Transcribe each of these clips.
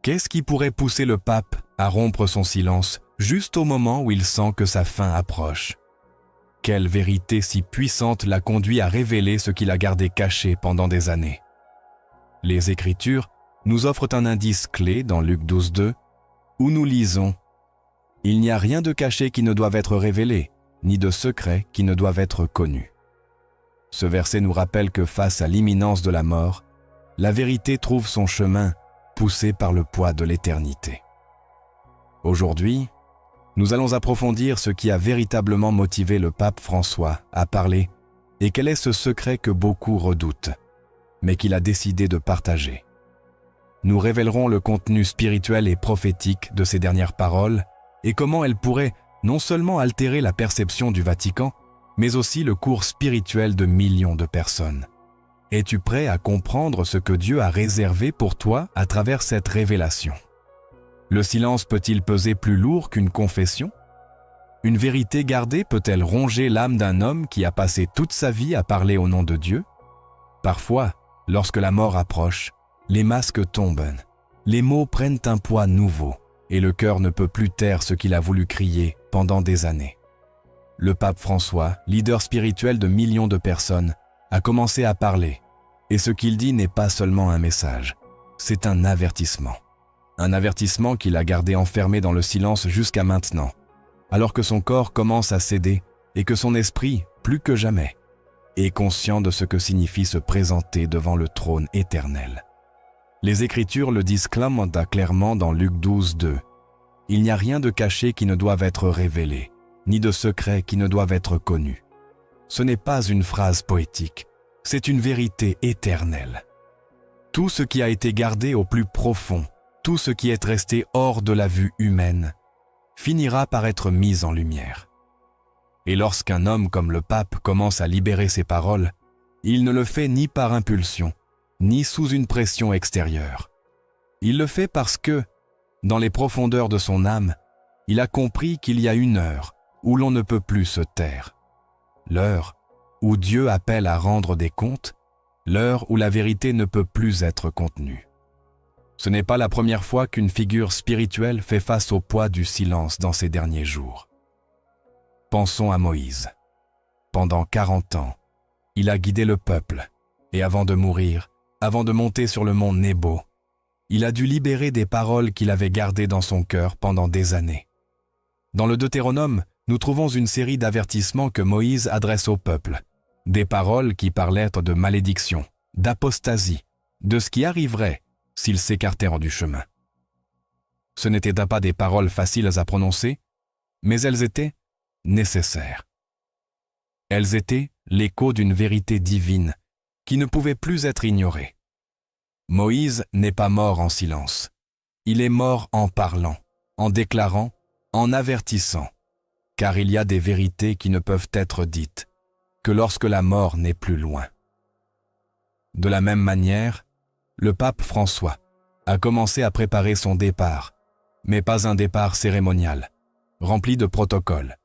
Qu'est-ce qui pourrait pousser le pape à rompre son silence juste au moment où il sent que sa fin approche? Quelle vérité si puissante l'a conduit à révéler ce qu'il a gardé caché pendant des années? Les Écritures nous offrent un indice clé dans Luc 12:2, où nous lisons « Il n'y a rien de caché qui ne doive être révélé, ni de secret qui ne doive être connu. » Ce verset nous rappelle que face à l'imminence de la mort, la vérité trouve son chemin, poussée par le poids de l'éternité. Aujourd'hui, nous allons approfondir ce qui a véritablement motivé le pape François à parler et quel est ce secret que beaucoup redoutent, mais qu'il a décidé de partager. Nous révélerons le contenu spirituel et prophétique de ces dernières paroles et comment elles pourraient non seulement altérer la perception du Vatican, mais aussi le cours spirituel de millions de personnes. Es-tu prêt à comprendre ce que Dieu a réservé pour toi à travers cette révélation? Le silence peut-il peser plus lourd qu'une confession? Une vérité gardée peut-elle ronger l'âme d'un homme qui a passé toute sa vie à parler au nom de Dieu? Parfois, lorsque la mort approche, les masques tombent, les mots prennent un poids nouveau et le cœur ne peut plus taire ce qu'il a voulu crier pendant des années. Le pape François, leader spirituel de millions de personnes, a commencé à parler et ce qu'il dit n'est pas seulement un message, c'est un avertissement. Un avertissement qu'il a gardé enfermé dans le silence jusqu'à maintenant, alors que son corps commence à céder et que son esprit, plus que jamais, est conscient de ce que signifie se présenter devant le trône éternel. Les Écritures le disent clairement dans Luc 12:2. Il n'y a rien de caché qui ne doive être révélé, ni de secret qui ne doive être connu. Ce n'est pas une phrase poétique, c'est une vérité éternelle. Tout ce qui a été gardé au plus profond, tout ce qui est resté hors de la vue humaine, finira par être mis en lumière. Et lorsqu'un homme comme le pape commence à libérer ses paroles, il ne le fait ni par impulsion, ni sous une pression extérieure. Il le fait parce que, dans les profondeurs de son âme, il a compris qu'il y a une heure où l'on ne peut plus se taire. L'heure où Dieu appelle à rendre des comptes, l'heure où la vérité ne peut plus être contenue. Ce n'est pas la première fois qu'une figure spirituelle fait face au poids du silence dans ces derniers jours. Pensons à Moïse. Pendant 40 ans, il a guidé le peuple, et avant de mourir, avant de monter sur le mont Nebo, il a dû libérer des paroles qu'il avait gardées dans son cœur pendant des années. Dans le Deutéronome, nous trouvons une série d'avertissements que Moïse adresse au peuple, des paroles qui parlaient de malédiction, d'apostasie, de ce qui arriverait s'ils s'écartèrent du chemin. Ce n'étaient pas des paroles faciles à prononcer, mais elles étaient nécessaires. Elles étaient l'écho d'une vérité divine qui ne pouvait plus être ignorée. Moïse n'est pas mort en silence. Il est mort en parlant, en déclarant, en avertissant, car il y a des vérités qui ne peuvent être dites que lorsque la mort n'est plus loin. De la même manière, le pape François a commencé à préparer son départ, mais pas un départ cérémonial, rempli de protocoles,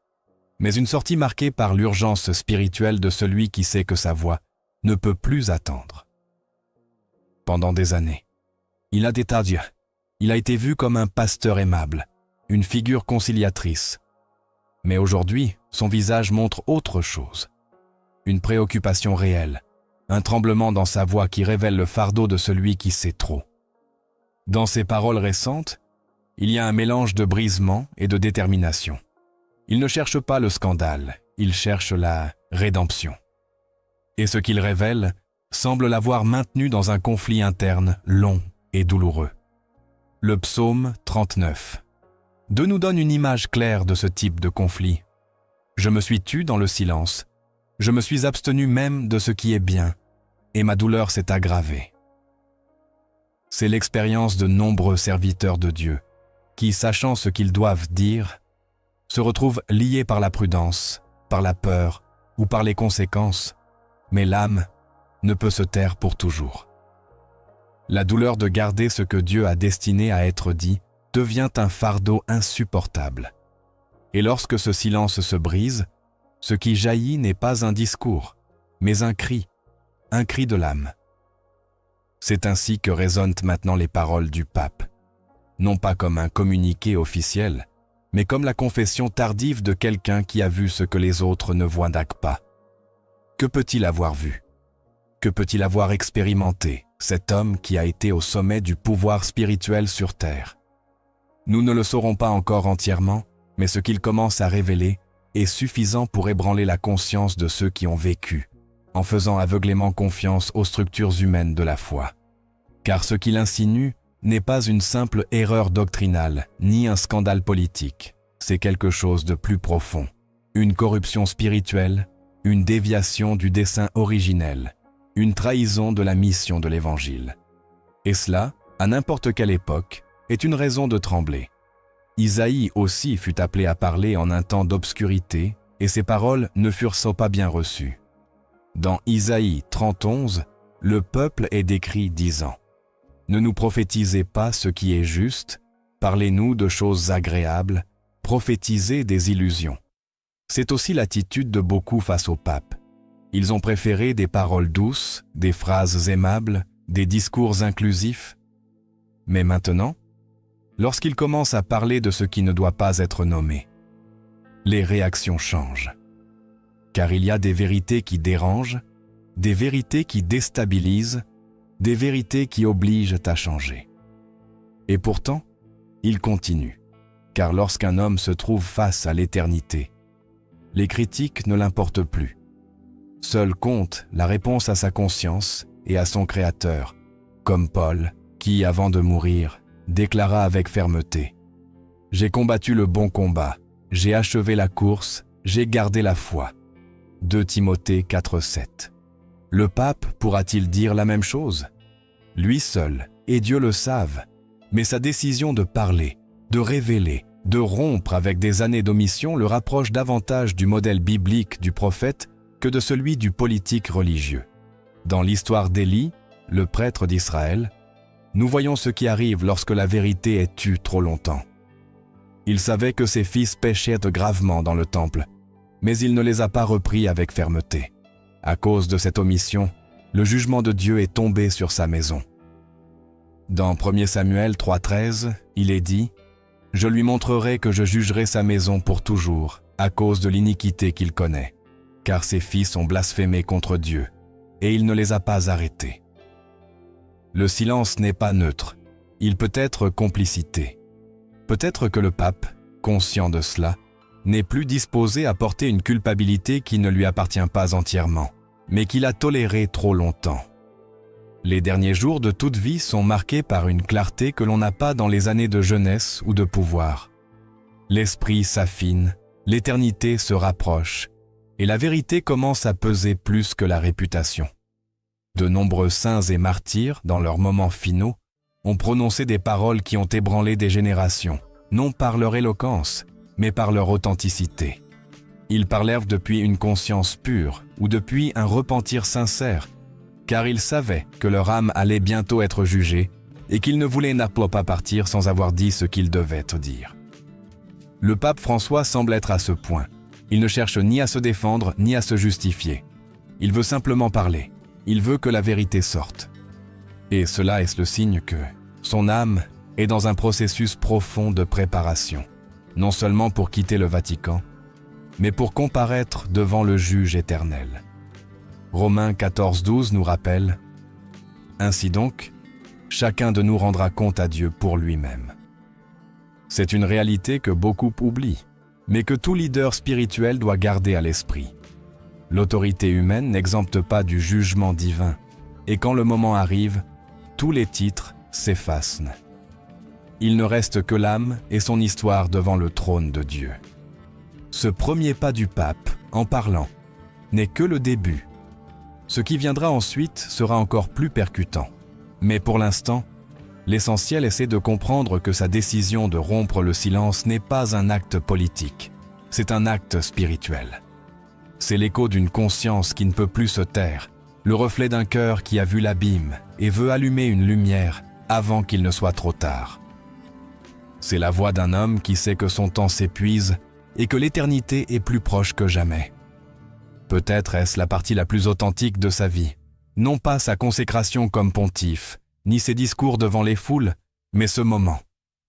mais une sortie marquée par l'urgence spirituelle de celui qui sait que sa voix ne peut plus attendre. Pendant des années, il a été Dieu. Il a été vu comme un pasteur aimable, une figure conciliatrice. Mais aujourd'hui, son visage montre autre chose. Une préoccupation réelle, un tremblement dans sa voix qui révèle le fardeau de celui qui sait trop. Dans ses paroles récentes, il y a un mélange de brisement et de détermination. Il ne cherche pas le scandale, il cherche la rédemption. Et ce qu'il révèle semble l'avoir maintenu dans un conflit interne long et douloureux. Le psaume 39 nous donne une image claire de ce type de conflit. Je me suis tu dans le silence, je me suis abstenu même de ce qui est bien, et ma douleur s'est aggravée. C'est l'expérience de nombreux serviteurs de Dieu, qui, sachant ce qu'ils doivent dire, se retrouvent liés par la prudence, par la peur ou par les conséquences, mais l'âme ne peut se taire pour toujours. La douleur de garder ce que Dieu a destiné à être dit devient un fardeau insupportable. Et lorsque ce silence se brise, ce qui jaillit n'est pas un discours, mais un cri de l'âme. C'est ainsi que résonnent maintenant les paroles du pape. non pas comme un communiqué officiel, mais comme la confession tardive de quelqu'un qui a vu ce que les autres ne voient pas. Que peut-il avoir vu? Que peut-il avoir expérimenté, cet homme qui a été au sommet du pouvoir spirituel sur terre? Nous ne le saurons pas encore entièrement, mais ce qu'il commence à révéler est suffisant pour ébranler la conscience de ceux qui ont vécu, en faisant aveuglément confiance aux structures humaines de la foi. Car ce qu'il insinue n'est pas une simple erreur doctrinale, ni un scandale politique. C'est quelque chose de plus profond. Une corruption spirituelle, une déviation du dessein originel, une trahison de la mission de l'Évangile. Et cela, à n'importe quelle époque, est une raison de trembler. Isaïe aussi fut appelé à parler en un temps d'obscurité, et ses paroles ne furent pas bien reçues. Dans Isaïe 30:11, le peuple est décrit disant « Ne nous prophétisez pas ce qui est juste, parlez-nous de choses agréables, prophétisez des illusions. » C'est aussi l'attitude de beaucoup face au pape. Ils ont préféré des paroles douces, des phrases aimables, des discours inclusifs. Mais maintenant, lorsqu'ils commencent à parler de ce qui ne doit pas être nommé, les réactions changent. Car il y a des vérités qui dérangent, des vérités qui déstabilisent, des vérités qui obligent à changer. Et pourtant, il continue, car lorsqu'un homme se trouve face à l'éternité, les critiques ne l'importent plus. Seul compte la réponse à sa conscience et à son Créateur, comme Paul, qui, avant de mourir, déclara avec fermeté « J'ai combattu le bon combat, j'ai achevé la course, j'ai gardé la foi. » 2 Timothée 4:7. Le pape pourra-t-il dire la même chose? Lui seul, et Dieu le savent, mais sa décision de parler, de révéler, de rompre avec des années d'omission le rapproche davantage du modèle biblique du prophète que de celui du politique religieux. Dans l'histoire d'Élie, le prêtre d'Israël, nous voyons ce qui arrive lorsque la vérité est tue trop longtemps. Il savait que ses fils péchaient gravement dans le temple, mais il ne les a pas repris avec fermeté. À cause de cette omission, le jugement de Dieu est tombé sur sa maison. Dans 1 Samuel 3:13, il est dit « Je lui montrerai que je jugerai sa maison pour toujours, à cause de l'iniquité qu'il connaît, car ses fils ont blasphémé contre Dieu, et il ne les a pas arrêtés. » Le silence n'est pas neutre, il peut être complicité. Peut-être que le pape, conscient de cela, n'est plus disposé à porter une culpabilité qui ne lui appartient pas entièrement, mais qu'il a tolérée trop longtemps. Les derniers jours de toute vie sont marqués par une clarté que l'on n'a pas dans les années de jeunesse ou de pouvoir. L'esprit s'affine, l'éternité se rapproche, et la vérité commence à peser plus que la réputation. De nombreux saints et martyrs, dans leurs moments finaux, ont prononcé des paroles qui ont ébranlé des générations, non par leur éloquence, mais par leur authenticité. Ils parlèrent depuis une conscience pure ou depuis un repentir sincère, car ils savaient que leur âme allait bientôt être jugée et qu'ils ne voulaient pas partir sans avoir dit ce qu'ils devaient dire. Le pape François semble être à ce point. Il ne cherche ni à se défendre ni à se justifier. Il veut simplement parler. Il veut que la vérité sorte. Et cela est le signe que son âme est dans un processus profond de préparation, non seulement pour quitter le Vatican, mais pour comparaître devant le juge éternel. Romains 14:12 nous rappelle « Ainsi donc, chacun de nous rendra compte à Dieu pour lui-même. » C'est une réalité que beaucoup oublient, mais que tout leader spirituel doit garder à l'esprit. L'autorité humaine n'exempte pas du jugement divin, et quand le moment arrive, tous les titres s'effacent. Il ne reste que l'âme et son histoire devant le trône de Dieu. Ce premier pas du pape, en parlant, n'est que le début. Ce qui viendra ensuite sera encore plus percutant. Mais pour l'instant, l'essentiel est de comprendre que sa décision de rompre le silence n'est pas un acte politique, c'est un acte spirituel. C'est l'écho d'une conscience qui ne peut plus se taire, le reflet d'un cœur qui a vu l'abîme et veut allumer une lumière avant qu'il ne soit trop tard. C'est la voix d'un homme qui sait que son temps s'épuise et que l'éternité est plus proche que jamais. Peut-être est-ce la partie la plus authentique de sa vie, non pas sa consécration comme pontife, ni ses discours devant les foules, mais ce moment,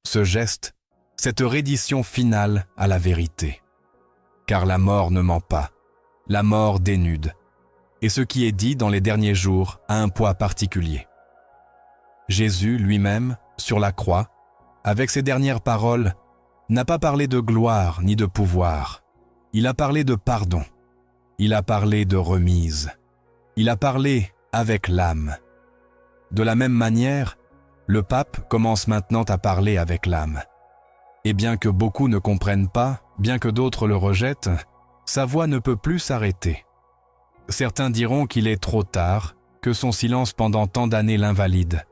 ce geste, cette reddition finale à la vérité. Car la mort ne ment pas, la mort dénude, et ce qui est dit dans les derniers jours a un poids particulier. Jésus lui-même, sur la croix, avec ses dernières paroles, n'a pas parlé de gloire ni de pouvoir. Il a parlé de pardon. Il a parlé de remise. Il a parlé avec l'âme. De la même manière, le pape commence maintenant à parler avec l'âme. Et bien que beaucoup ne comprennent pas, bien que d'autres le rejettent, sa voix ne peut plus s'arrêter. Certains diront qu'il est trop tard, que son silence pendant tant d'années l'invalide.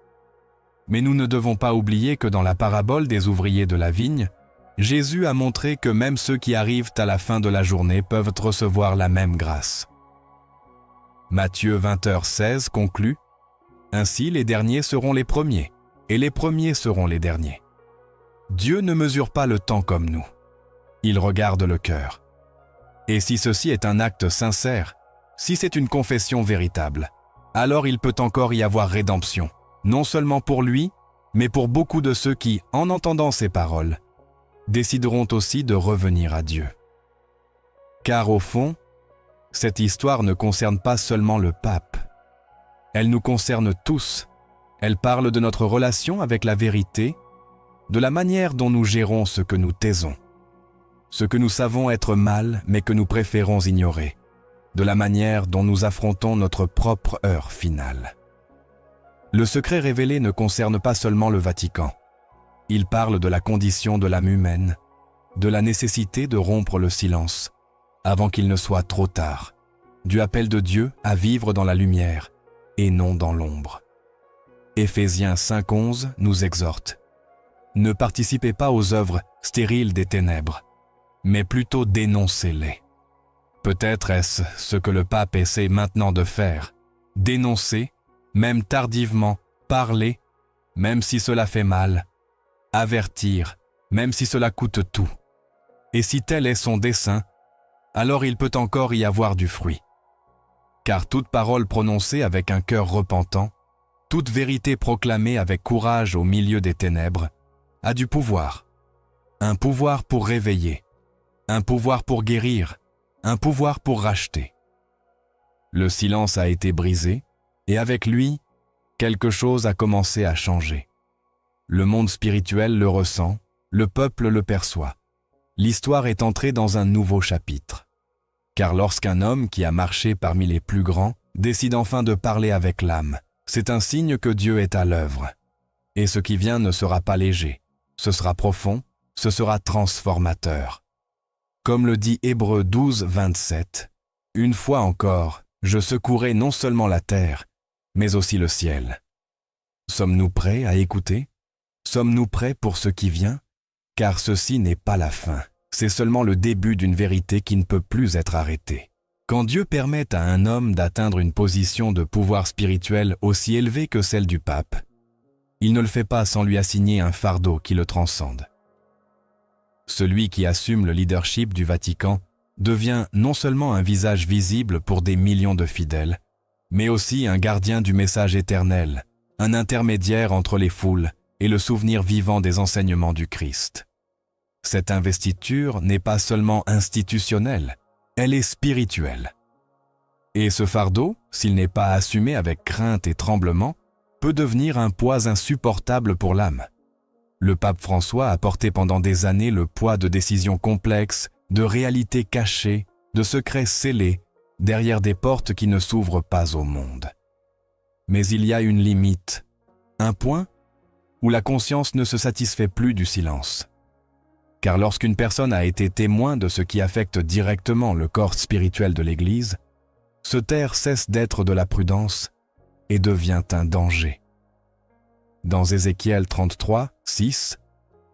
Mais nous ne devons pas oublier que dans la parabole des ouvriers de la vigne, Jésus a montré que même ceux qui arrivent à la fin de la journée peuvent recevoir la même grâce. Matthieu 20h16 conclut « Ainsi les derniers seront les premiers, et les premiers seront les derniers. » Dieu ne mesure pas le temps comme nous. Il regarde le cœur. Et si ceci est un acte sincère, si c'est une confession véritable, alors il peut encore y avoir rédemption, non seulement pour lui, mais pour beaucoup de ceux qui, en entendant ces paroles, décideront aussi de revenir à Dieu. Car au fond, cette histoire ne concerne pas seulement le pape. Elle nous concerne tous. Elle parle de notre relation avec la vérité, de la manière dont nous gérons ce que nous taisons, ce que nous savons être mal mais que nous préférons ignorer, de la manière dont nous affrontons notre propre heure finale. Le secret révélé ne concerne pas seulement le Vatican. Il parle de la condition de l'âme humaine, de la nécessité de rompre le silence, avant qu'il ne soit trop tard, du appel de Dieu à vivre dans la lumière et non dans l'ombre. Éphésiens 5:11 nous exhorte. Ne participez pas aux œuvres stériles des ténèbres, mais plutôt dénoncez-les. Peut-être est-ce ce que le pape essaie maintenant de faire, dénoncer, même tardivement, parler, même si cela fait mal, avertir, même si cela coûte tout. Et si tel est son dessein, alors il peut encore y avoir du fruit. Car toute parole prononcée avec un cœur repentant, toute vérité proclamée avec courage au milieu des ténèbres, a du pouvoir. Un pouvoir pour réveiller, un pouvoir pour guérir, un pouvoir pour racheter. Le silence a été brisé, et avec lui, quelque chose a commencé à changer. Le monde spirituel le ressent, le peuple le perçoit. L'histoire est entrée dans un nouveau chapitre. Car lorsqu'un homme qui a marché parmi les plus grands décide enfin de parler avec l'âme, c'est un signe que Dieu est à l'œuvre. Et ce qui vient ne sera pas léger, ce sera profond, ce sera transformateur. Comme le dit Hébreux 12:27, « Une fois encore, je secouerai non seulement la terre, mais aussi le ciel. » Sommes-nous prêts à écouter? Sommes-nous prêts pour ce qui vient? Car ceci n'est pas la fin, c'est seulement le début d'une vérité qui ne peut plus être arrêtée. Quand Dieu permet à un homme d'atteindre une position de pouvoir spirituel aussi élevée que celle du pape, il ne le fait pas sans lui assigner un fardeau qui le transcende. Celui qui assume le leadership du Vatican devient non seulement un visage visible pour des millions de fidèles, mais aussi un gardien du message éternel, un intermédiaire entre les foules et le souvenir vivant des enseignements du Christ. Cette investiture n'est pas seulement institutionnelle, elle est spirituelle. Et ce fardeau, s'il n'est pas assumé avec crainte et tremblement, peut devenir un poids insupportable pour l'âme. Le pape François a porté pendant des années le poids de décisions complexes, de réalités cachées, de secrets scellés, derrière des portes qui ne s'ouvrent pas au monde. Mais il y a une limite, un point où la conscience ne se satisfait plus du silence. Car lorsqu'une personne a été témoin de ce qui affecte directement le corps spirituel de l'Église, se taire cesse d'être de la prudence et devient un danger. Dans Ézéchiel 33:6,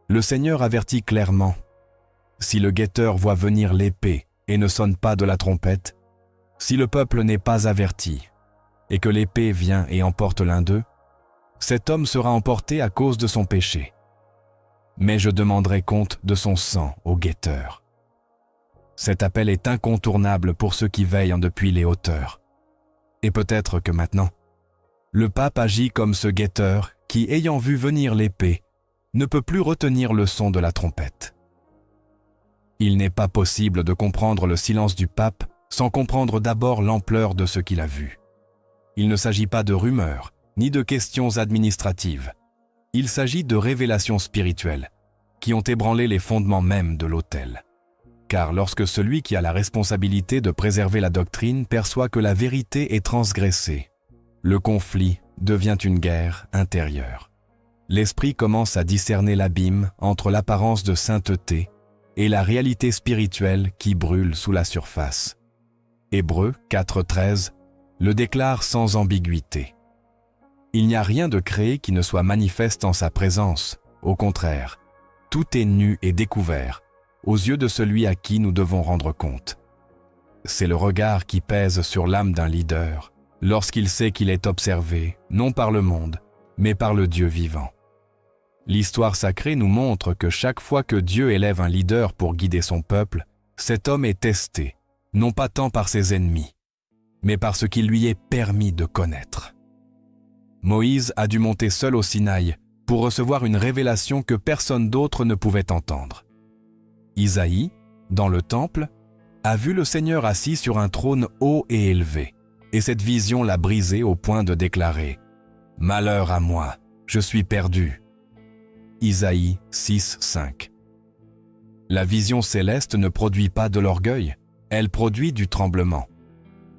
le Seigneur avertit clairement « Si le guetteur voit venir l'épée et ne sonne pas de la trompette, si le peuple n'est pas averti, et que l'épée vient et emporte l'un d'eux, cet homme sera emporté à cause de son péché. Mais je demanderai compte de son sang au guetteur. » Cet appel est incontournable pour ceux qui veillent depuis les hauteurs. Et peut-être que maintenant, le pape agit comme ce guetteur qui, ayant vu venir l'épée, ne peut plus retenir le son de la trompette. Il n'est pas possible de comprendre le silence du pape sans comprendre d'abord l'ampleur de ce qu'il a vu. Il ne s'agit pas de rumeurs, ni de questions administratives. Il s'agit de révélations spirituelles qui ont ébranlé les fondements mêmes de l'autel. Car lorsque celui qui a la responsabilité de préserver la doctrine perçoit que la vérité est transgressée, le conflit devient une guerre intérieure. L'esprit commence à discerner l'abîme entre l'apparence de sainteté et la réalité spirituelle qui brûle sous la surface. Hébreux 4.13 le déclare sans ambiguïté. Il n'y a rien de créé qui ne soit manifeste en sa présence. Au contraire, tout est nu et découvert aux yeux de celui à qui nous devons rendre compte. C'est le regard qui pèse sur l'âme d'un leader lorsqu'il sait qu'il est observé, non par le monde, mais par le Dieu vivant. L'histoire sacrée nous montre que chaque fois que Dieu élève un leader pour guider son peuple, cet homme est testé, non pas tant par ses ennemis, mais par ce qu'il lui est permis de connaître. Moïse a dû monter seul au Sinaï pour recevoir une révélation que personne d'autre ne pouvait entendre. Isaïe, dans le temple, a vu le Seigneur assis sur un trône haut et élevé, et cette vision l'a brisé au point de déclarer « Malheur à moi, je suis perdu ». Isaïe 6.5. La vision céleste ne produit pas de l'orgueil, elle produit du tremblement.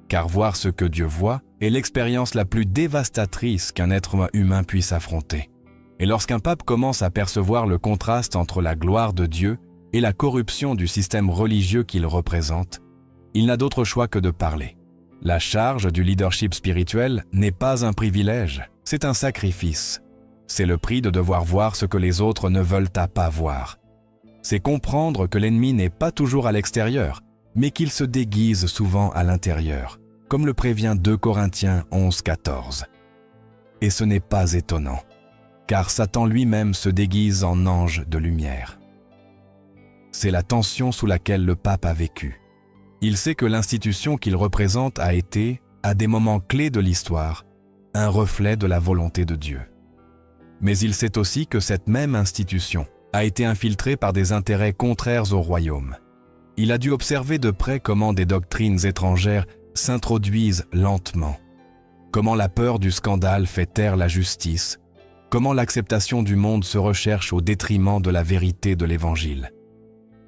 Car voir ce que Dieu voit est l'expérience la plus dévastatrice qu'un être humain puisse affronter. Et lorsqu'un pape commence à percevoir le contraste entre la gloire de Dieu et la corruption du système religieux qu'il représente, il n'a d'autre choix que de parler. La charge du leadership spirituel n'est pas un privilège, c'est un sacrifice. C'est le prix de devoir voir ce que les autres ne veulent pas voir. C'est comprendre que l'ennemi n'est pas toujours à l'extérieur, mais qu'il se déguise souvent à l'intérieur, comme le prévient 2 Corinthiens 11.14. Et ce n'est pas étonnant, car Satan lui-même se déguise en ange de lumière. C'est la tension sous laquelle le pape a vécu. Il sait que l'institution qu'il représente a été, à des moments clés de l'histoire, un reflet de la volonté de Dieu. Mais il sait aussi que cette même institution a été infiltrée par des intérêts contraires au royaume. Il a dû observer de près comment des doctrines étrangères s'introduisent lentement, comment la peur du scandale fait taire la justice, comment l'acceptation du monde se recherche au détriment de la vérité de l'Évangile.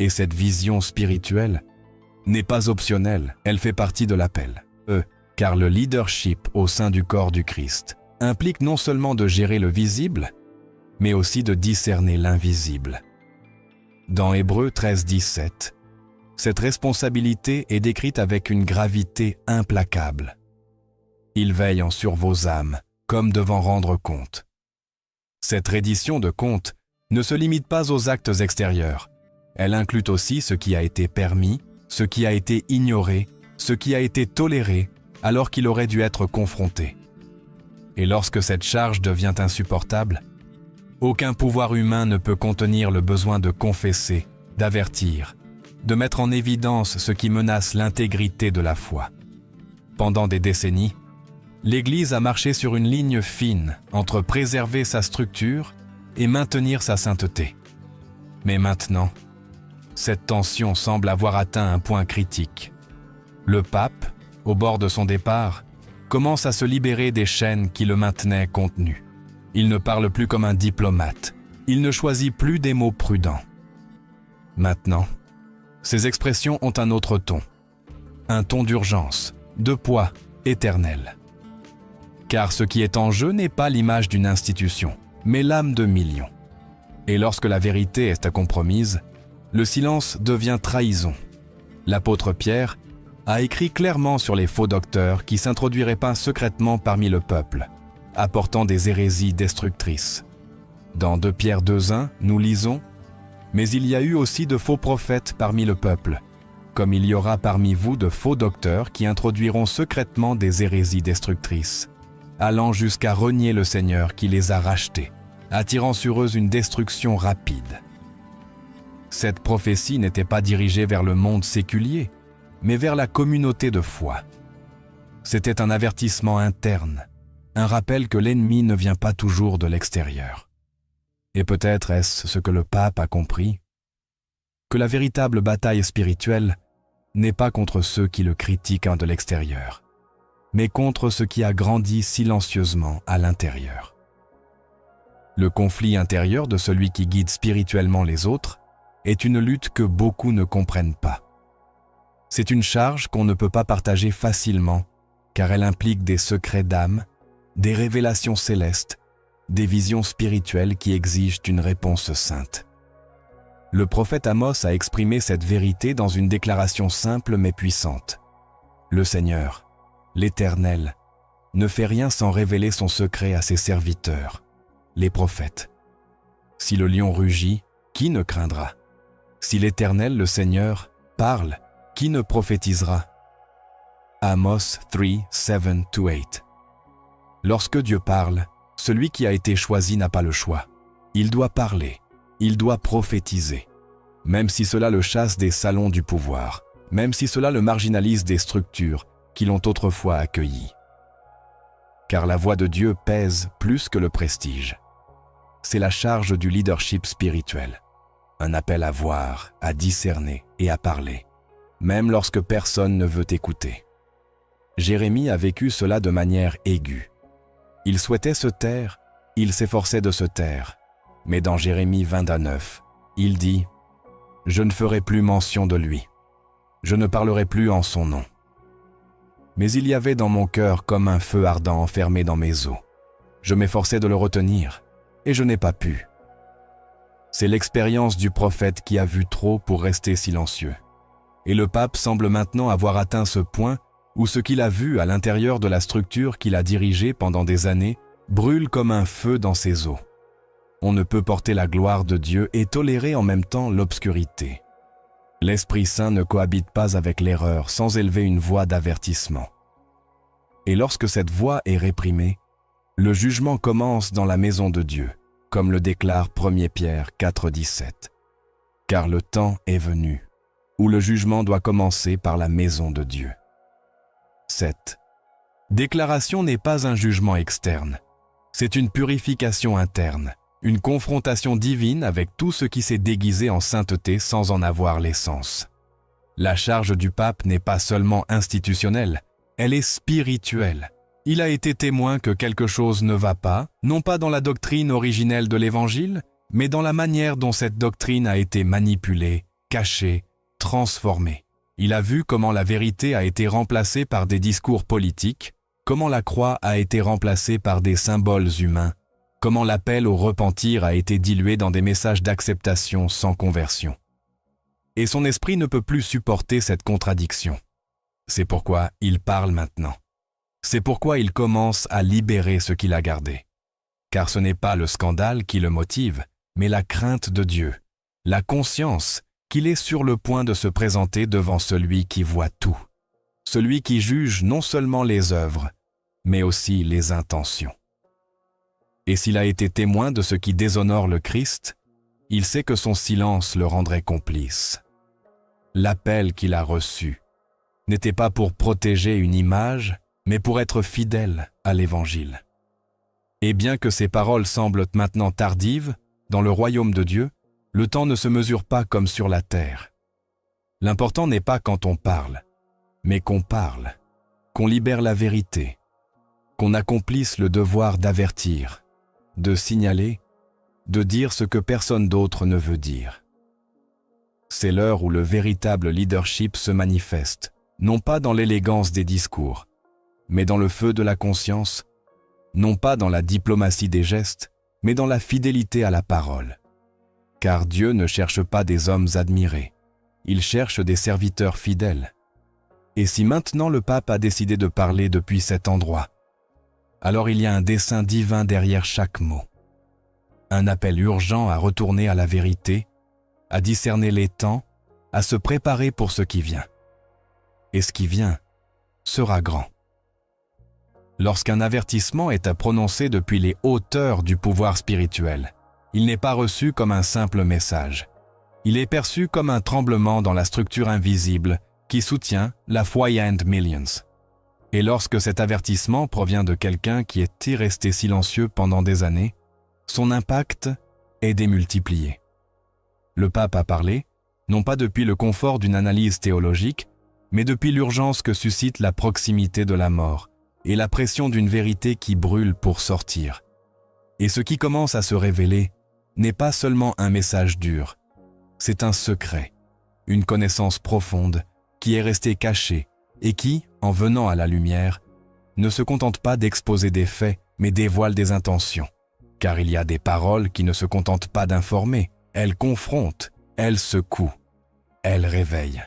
Et cette vision spirituelle n'est pas optionnelle, elle fait partie de l'appel. Car le leadership au sein du corps du Christ implique non seulement de gérer le visible, mais aussi de discerner l'invisible. Dans Hébreux 13.17, cette responsabilité est décrite avec une gravité implacable. Il veille sur vos âmes, comme devant rendre compte. Cette reddition de compte ne se limite pas aux actes extérieurs. Elle inclut aussi ce qui a été permis, ce qui a été ignoré, ce qui a été toléré, alors qu'il aurait dû être confronté. Et lorsque cette charge devient insupportable, aucun pouvoir humain ne peut contenir le besoin de confesser, d'avertir, de mettre en évidence ce qui menace l'intégrité de la foi. Pendant des décennies, l'Église a marché sur une ligne fine entre préserver sa structure et maintenir sa sainteté. Mais maintenant, cette tension semble avoir atteint un point critique. Le pape, au bord de son départ, commence à se libérer des chaînes qui le maintenaient contenu. Il ne parle plus comme un diplomate. Il ne choisit plus des mots prudents. Maintenant, ses expressions ont un autre ton. Un ton d'urgence, de poids éternel. Car ce qui est en jeu n'est pas l'image d'une institution, mais l'âme de millions. Et lorsque la vérité est compromise, le silence devient trahison. L'apôtre Pierre a écrit clairement sur les faux docteurs qui s'introduiraient pas secrètement parmi le peuple, apportant des hérésies destructrices. Dans 2 Pierre 2.1, nous lisons « Mais il y a eu aussi de faux prophètes parmi le peuple, comme il y aura parmi vous de faux docteurs qui introduiront secrètement des hérésies destructrices, allant jusqu'à renier le Seigneur qui les a rachetés, attirant sur eux une destruction rapide. » Cette prophétie n'était pas dirigée vers le monde séculier, mais vers la communauté de foi. C'était un avertissement interne, un rappel que l'ennemi ne vient pas toujours de l'extérieur. Et peut-être est-ce ce que le pape a compris, que la véritable bataille spirituelle n'est pas contre ceux qui le critiquent de l'extérieur, mais contre ce qui a grandi silencieusement à l'intérieur. Le conflit intérieur de celui qui guide spirituellement les autres est une lutte que beaucoup ne comprennent pas. C'est une charge qu'on ne peut pas partager facilement, car elle implique des secrets d'âme, des révélations célestes, des visions spirituelles qui exigent une réponse sainte. Le prophète Amos a exprimé cette vérité dans une déclaration simple mais puissante. Le Seigneur, l'Éternel, ne fait rien sans révéler son secret à ses serviteurs, les prophètes. Si le lion rugit, qui ne craindra? Si l'Éternel, le Seigneur, parle, qui ne prophétisera? Amos 3, 7-8. Lorsque Dieu parle, celui qui a été choisi n'a pas le choix. Il doit parler, il doit prophétiser, même si cela le chasse des salons du pouvoir, même si cela le marginalise des structures qui l'ont autrefois accueilli. Car la voix de Dieu pèse plus que le prestige. C'est la charge du leadership spirituel, un appel à voir, à discerner et à parler, même lorsque personne ne veut écouter. Jérémie a vécu cela de manière aiguë. Il souhaitait se taire, il s'efforçait de se taire, mais dans Jérémie 22:9, il dit « Je ne ferai plus mention de lui, je ne parlerai plus en son nom. Mais il y avait dans mon cœur comme un feu ardent enfermé dans mes os. Je m'efforçais de le retenir, et je n'ai pas pu. » C'est l'expérience du prophète qui a vu trop pour rester silencieux. Et le pape semble maintenant avoir atteint ce point où ce qu'il a vu à l'intérieur de la structure qu'il a dirigée pendant des années brûle comme un feu dans ses os. On ne peut porter la gloire de Dieu et tolérer en même temps l'obscurité. L'Esprit Saint ne cohabite pas avec l'erreur sans élever une voix d'avertissement. Et lorsque cette voix est réprimée, le jugement commence dans la maison de Dieu, comme le déclare 1 Pierre 4,17. Car le temps est venu, où le jugement doit commencer par la maison de Dieu. 7. Déclaration n'est pas un jugement externe, c'est une purification interne, une confrontation divine avec tout ce qui s'est déguisé en sainteté sans en avoir l'essence. La charge du pape n'est pas seulement institutionnelle, elle est spirituelle. Il a été témoin que quelque chose ne va pas, non pas dans la doctrine originelle de l'Évangile, mais dans la manière dont cette doctrine a été manipulée, cachée, transformée. Il a vu comment la vérité a été remplacée par des discours politiques, comment la croix a été remplacée par des symboles humains, comment l'appel au repentir a été dilué dans des messages d'acceptation sans conversion. Et son esprit ne peut plus supporter cette contradiction. C'est pourquoi il parle maintenant. C'est pourquoi il commence à libérer ce qu'il a gardé. Car ce n'est pas le scandale qui le motive, mais la crainte de Dieu, la conscience qu'il est sur le point de se présenter devant celui qui voit tout, celui qui juge non seulement les œuvres, mais aussi les intentions. Et s'il a été témoin de ce qui déshonore le Christ, il sait que son silence le rendrait complice. L'appel qu'il a reçu n'était pas pour protéger une image, mais pour être fidèle à l'Évangile. Et bien que ces paroles semblent maintenant tardives, dans le royaume de Dieu, le temps ne se mesure pas comme sur la terre. L'important n'est pas quand on parle, mais qu'on parle, qu'on libère la vérité, qu'on accomplisse le devoir d'avertir, de signaler, de dire ce que personne d'autre ne veut dire. C'est l'heure où le véritable leadership se manifeste, non pas dans l'élégance des discours, mais dans le feu de la conscience, non pas dans la diplomatie des gestes, mais dans la fidélité à la parole. Car Dieu ne cherche pas des hommes admirés, il cherche des serviteurs fidèles. Et si maintenant le pape a décidé de parler depuis cet endroit, alors il y a un dessein divin derrière chaque mot. Un appel urgent à retourner à la vérité, à discerner les temps, à se préparer pour ce qui vient. Et ce qui vient sera grand. Lorsqu'un avertissement est à prononcer depuis les hauteurs du pouvoir spirituel, il n'est pas reçu comme un simple message. Il est perçu comme un tremblement dans la structure invisible qui soutient la foi and millions. Et lorsque cet avertissement provient de quelqu'un qui est resté silencieux pendant des années, son impact est démultiplié. Le pape a parlé, non pas depuis le confort d'une analyse théologique, mais depuis l'urgence que suscite la proximité de la mort et la pression d'une vérité qui brûle pour sortir. Et ce qui commence à se révéler n'est pas seulement un message dur, c'est un secret, une connaissance profonde qui est restée cachée et qui, en venant à la lumière, ne se contente pas d'exposer des faits, mais dévoile des intentions. Car il y a des paroles qui ne se contentent pas d'informer, elles confrontent, elles secouent, elles réveillent.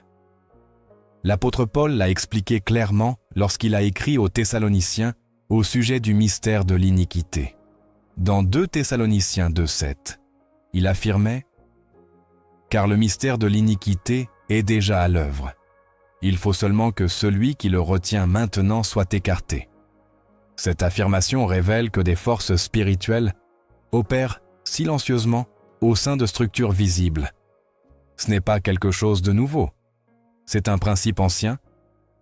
L'apôtre Paul l'a expliqué clairement lorsqu'il a écrit aux Thessaloniciens au sujet du mystère de l'iniquité. Dans 2 Thessaloniciens 2,7, il affirmait « Car le mystère de l'iniquité est déjà à l'œuvre. Il faut seulement que celui qui le retient maintenant soit écarté. » Cette affirmation révèle que des forces spirituelles opèrent silencieusement au sein de structures visibles. Ce n'est pas quelque chose de nouveau. C'est un principe ancien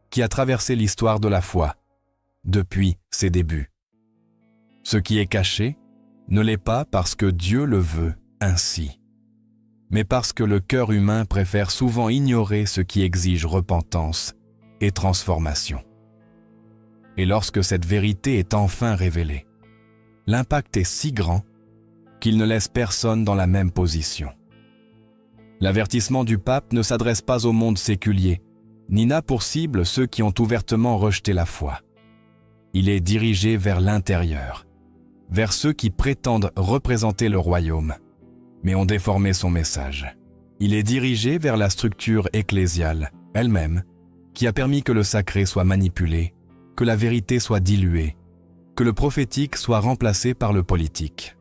qui a traversé l'histoire de la foi depuis ses débuts. Ce qui est caché ne l'est pas parce que Dieu le veut ainsi, mais parce que le cœur humain préfère souvent ignorer ce qui exige repentance et transformation. Et lorsque cette vérité est enfin révélée, l'impact est si grand qu'il ne laisse personne dans la même position. L'avertissement du pape ne s'adresse pas au monde séculier, ni n'a pour cible ceux qui ont ouvertement rejeté la foi. Il est dirigé vers l'intérieur, vers ceux qui prétendent représenter le royaume, mais ont déformé son message. Il est dirigé vers la structure ecclésiale elle-même, qui a permis que le sacré soit manipulé, que la vérité soit diluée, que le prophétique soit remplacé par le politique.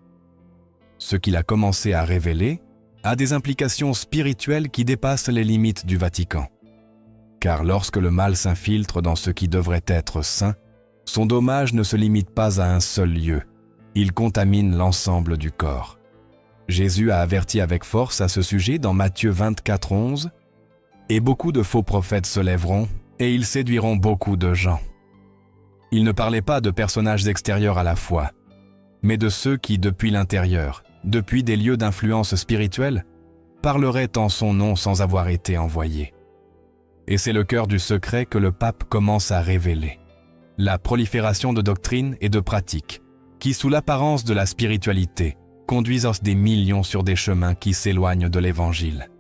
Ce qu'il a commencé à révéler a des implications spirituelles qui dépassent les limites du Vatican. Car lorsque le mal s'infiltre dans ce qui devrait être saint, son dommage ne se limite pas à un seul lieu, il contamine l'ensemble du corps. Jésus a averti avec force à ce sujet dans Matthieu 24:11 « Et beaucoup de faux prophètes se lèveront, et ils séduiront beaucoup de gens. » Il ne parlait pas de personnages extérieurs à la foi, mais de ceux qui, depuis l'intérieur, depuis des lieux d'influence spirituelle, parleraient en son nom sans avoir été envoyés. Et c'est le cœur du secret que le pape commence à révéler. La prolifération de doctrines et de pratiques, qui sous l'apparence de la spiritualité, conduisent des millions sur des chemins qui s'éloignent de l'Évangile.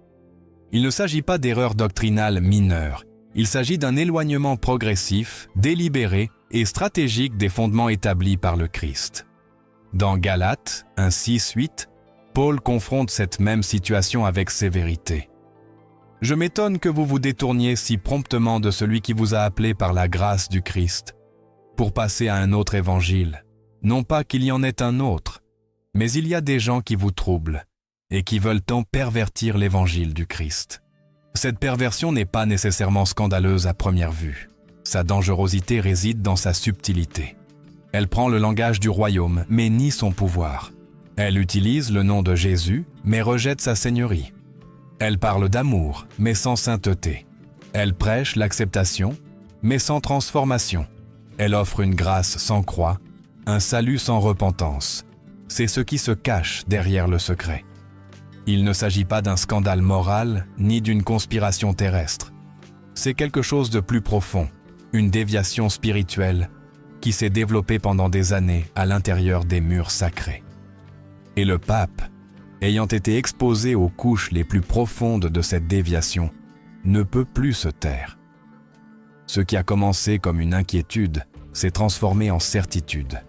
Il ne s'agit pas d'erreurs doctrinales mineures, il s'agit d'un éloignement progressif, délibéré et stratégique des fondements établis par le Christ. Dans Galates 1:6-8, Paul confronte cette même situation avec sévérité. « Je m'étonne que vous vous détourniez si promptement de celui qui vous a appelé par la grâce du Christ, pour passer à un autre évangile. Non pas qu'il y en ait un autre, mais il y a des gens qui vous troublent et qui veulent tant pervertir l'évangile du Christ. Cette perversion n'est pas nécessairement scandaleuse à première vue. Sa dangerosité réside dans sa subtilité. Elle prend le langage du royaume, mais nie son pouvoir. Elle utilise le nom de Jésus, mais rejette sa seigneurie. Elle parle d'amour, mais sans sainteté. Elle prêche l'acceptation, mais sans transformation. Elle offre une grâce sans croix, un salut sans repentance. C'est ce qui se cache derrière le secret. Il ne s'agit pas d'un scandale moral, ni d'une conspiration terrestre. C'est quelque chose de plus profond, une déviation spirituelle qui s'est développée pendant des années à l'intérieur des murs sacrés. Et le pape, ayant été exposé aux couches les plus profondes de cette déviation, ne peut plus se taire. Ce qui a commencé comme une inquiétude s'est transformé en certitude.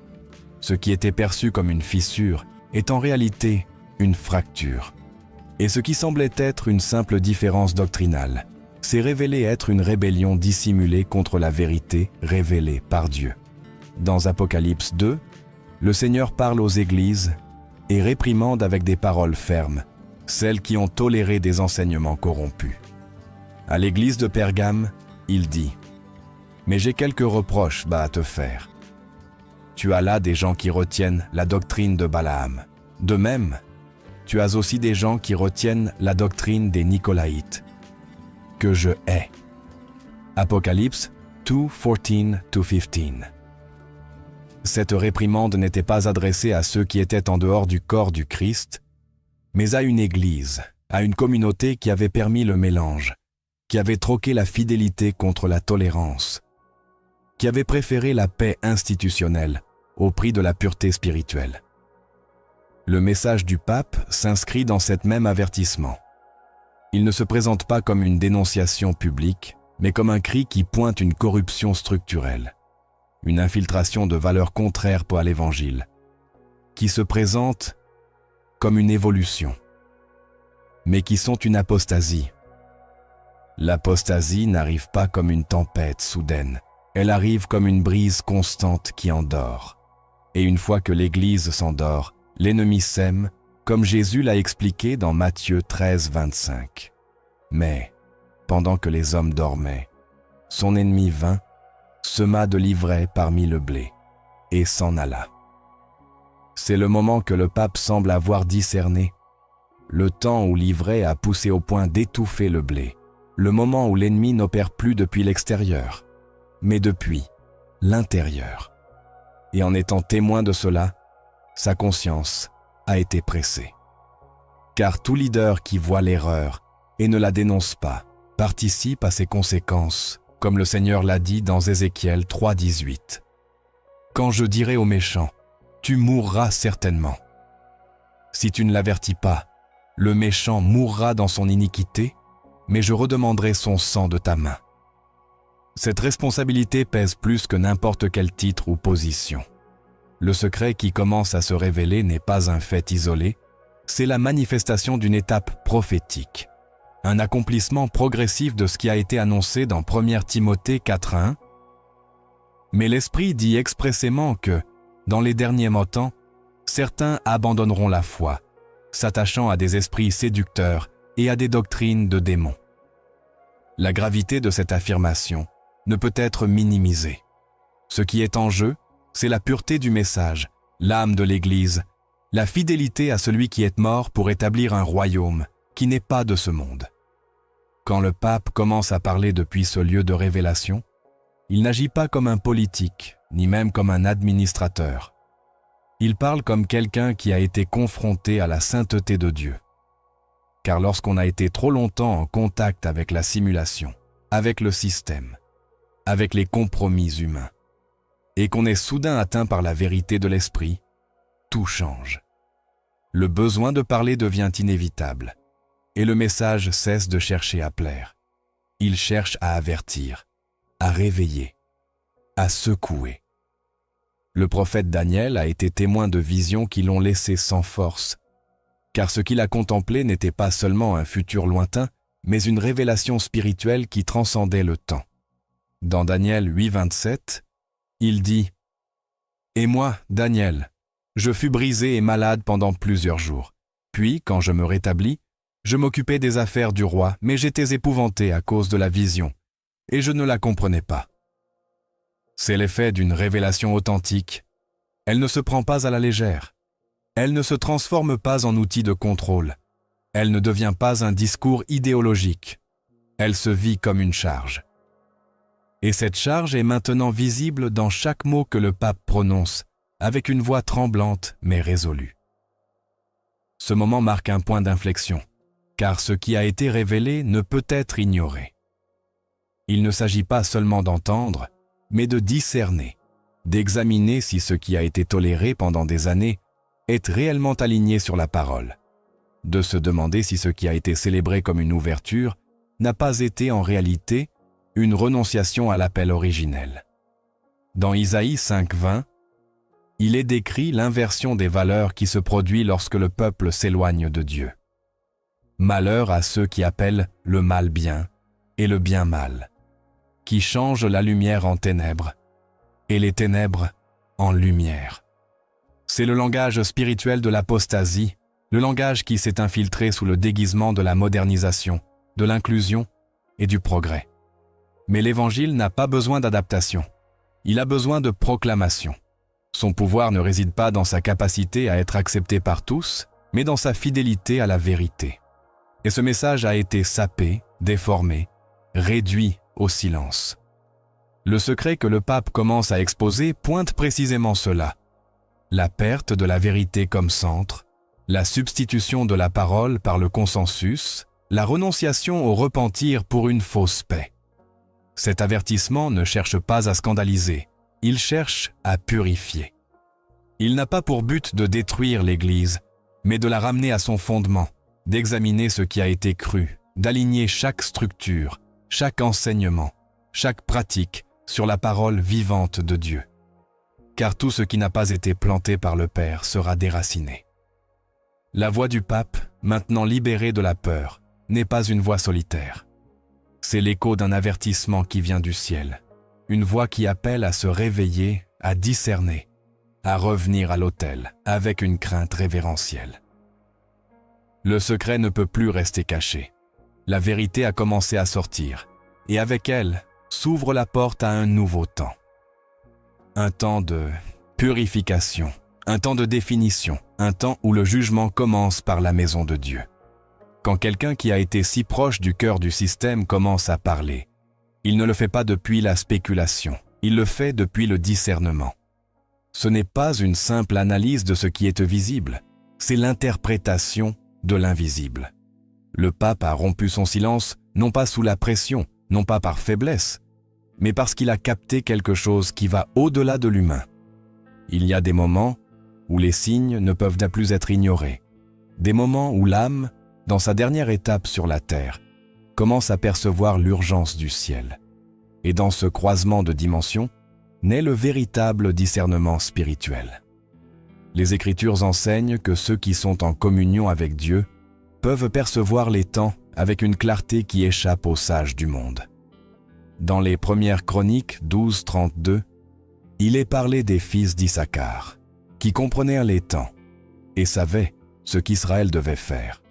Ce qui était perçu comme une fissure est en réalité une fracture. Et ce qui semblait être une simple différence doctrinale s'est révélé être une rébellion dissimulée contre la vérité révélée par Dieu. Dans Apocalypse 2, le Seigneur parle aux églises et réprimande avec des paroles fermes celles qui ont toléré des enseignements corrompus. À l'église de Pergame, il dit « Mais j'ai quelques reproches à te faire. Tu as là des gens qui retiennent la doctrine de Balaam. De même, tu as aussi des gens qui retiennent la doctrine des Nicolaïtes, que je hais. » Apocalypse 2:14-15. Cette réprimande n'était pas adressée à ceux qui étaient en dehors du corps du Christ, mais à une église, à une communauté qui avait permis le mélange, qui avait troqué la fidélité contre la tolérance, qui avait préféré la paix institutionnelle au prix de la pureté spirituelle. Le message du pape s'inscrit dans cet même avertissement. Il ne se présente pas comme une dénonciation publique, mais comme un cri qui pointe une corruption structurelle, une infiltration de valeurs contraires à l'Évangile, qui se présente comme une évolution, mais qui sont une apostasie. L'apostasie n'arrive pas comme une tempête soudaine, elle arrive comme une brise constante qui endort. Et une fois que l'Église s'endort, l'ennemi sème, comme Jésus l'a expliqué dans Matthieu 13, 25. Mais, pendant que les hommes dormaient, son ennemi vint, sema de l'ivraie parmi le blé, et s'en alla. C'est le moment que le pape semble avoir discerné, le temps où l'ivraie a poussé au point d'étouffer le blé, le moment où l'ennemi n'opère plus depuis l'extérieur, mais depuis l'intérieur. Et en étant témoin de cela, sa conscience a été pressée. Car tout leader qui voit l'erreur et ne la dénonce pas participe à ses conséquences, comme le Seigneur l'a dit dans Ézéchiel 3, 18. « Quand je dirai au méchant, tu mourras certainement. Si tu ne l'avertis pas, le méchant mourra dans son iniquité, mais je redemanderai son sang de ta main. » Cette responsabilité pèse plus que n'importe quel titre ou position. Le secret qui commence à se révéler n'est pas un fait isolé, c'est la manifestation d'une étape prophétique, un accomplissement progressif de ce qui a été annoncé dans 1 Timothée 4.1. Mais l'Esprit dit expressément que, dans les derniers temps, certains abandonneront la foi, s'attachant à des esprits séducteurs et à des doctrines de démons. La gravité de cette affirmation ne peut être minimisée. Ce qui est en jeu, c'est la pureté du message, l'âme de l'Église, la fidélité à celui qui est mort pour établir un royaume qui n'est pas de ce monde. Quand le pape commence à parler depuis ce lieu de révélation, il n'agit pas comme un politique, ni même comme un administrateur. Il parle comme quelqu'un qui a été confronté à la sainteté de Dieu. Car lorsqu'on a été trop longtemps en contact avec la simulation, avec le système, avec les compromis humains, et qu'on est soudain atteint par la vérité de l'esprit, tout change. Le besoin de parler devient inévitable, et le message cesse de chercher à plaire. Il cherche à avertir, à réveiller, à secouer. Le prophète Daniel a été témoin de visions qui l'ont laissé sans force, car ce qu'il a contemplé n'était pas seulement un futur lointain, mais une révélation spirituelle qui transcendait le temps. Dans Daniel 8, 27, il dit « Et moi, Daniel, je fus brisé et malade pendant plusieurs jours. Puis, quand je me rétablis, je m'occupais des affaires du roi, mais j'étais épouvanté à cause de la vision, et je ne la comprenais pas. » C'est l'effet d'une révélation authentique. Elle ne se prend pas à la légère. Elle ne se transforme pas en outil de contrôle. Elle ne devient pas un discours idéologique. Elle se vit comme une charge. Et cette charge est maintenant visible dans chaque mot que le pape prononce, avec une voix tremblante mais résolue. Ce moment marque un point d'inflexion, car ce qui a été révélé ne peut être ignoré. Il ne s'agit pas seulement d'entendre, mais de discerner, d'examiner si ce qui a été toléré pendant des années est réellement aligné sur la parole, de se demander si ce qui a été célébré comme une ouverture n'a pas été en réalité une renonciation à l'appel originel. Dans Isaïe 5.20, il est décrit l'inversion des valeurs qui se produit lorsque le peuple s'éloigne de Dieu. Malheur à ceux qui appellent le mal bien et le bien mal, qui changent la lumière en ténèbres et les ténèbres en lumière. C'est le langage spirituel de l'apostasie, le langage qui s'est infiltré sous le déguisement de la modernisation, de l'inclusion et du progrès. Mais l'Évangile n'a pas besoin d'adaptation. Il a besoin de proclamation. Son pouvoir ne réside pas dans sa capacité à être accepté par tous, mais dans sa fidélité à la vérité. Et ce message a été sapé, déformé, réduit au silence. Le secret que le pape commence à exposer pointe précisément cela. La perte de la vérité comme centre, la substitution de la parole par le consensus, la renonciation au repentir pour une fausse paix. Cet avertissement ne cherche pas à scandaliser, il cherche à purifier. Il n'a pas pour but de détruire l'Église, mais de la ramener à son fondement, d'examiner ce qui a été cru, d'aligner chaque structure, chaque enseignement, chaque pratique sur la parole vivante de Dieu. Car tout ce qui n'a pas été planté par le Père sera déraciné. La voix du pape, maintenant libérée de la peur, n'est pas une voix solitaire. C'est l'écho d'un avertissement qui vient du ciel, une voix qui appelle à se réveiller, à discerner, à revenir à l'autel avec une crainte révérentielle. Le secret ne peut plus rester caché. La vérité a commencé à sortir, et avec elle s'ouvre la porte à un nouveau temps. Un temps de purification, un temps de définition, un temps où le jugement commence par la maison de Dieu. Quand quelqu'un qui a été si proche du cœur du système commence à parler, il ne le fait pas depuis la spéculation, il le fait depuis le discernement. Ce n'est pas une simple analyse de ce qui est visible, c'est l'interprétation de l'invisible. Le pape a rompu son silence, non pas sous la pression, non pas par faiblesse, mais parce qu'il a capté quelque chose qui va au-delà de l'humain. Il y a des moments où les signes ne peuvent plus être ignorés, des moments où l'âme, dans sa dernière étape sur la terre, commence à percevoir l'urgence du ciel. Et dans ce croisement de dimensions, naît le véritable discernement spirituel. Les Écritures enseignent que ceux qui sont en communion avec Dieu peuvent percevoir les temps avec une clarté qui échappe aux sages du monde. Dans les premières Chroniques 12:32, il est parlé des fils d'Issachar, qui comprenèrent les temps et savaient ce qu'Israël devait faire.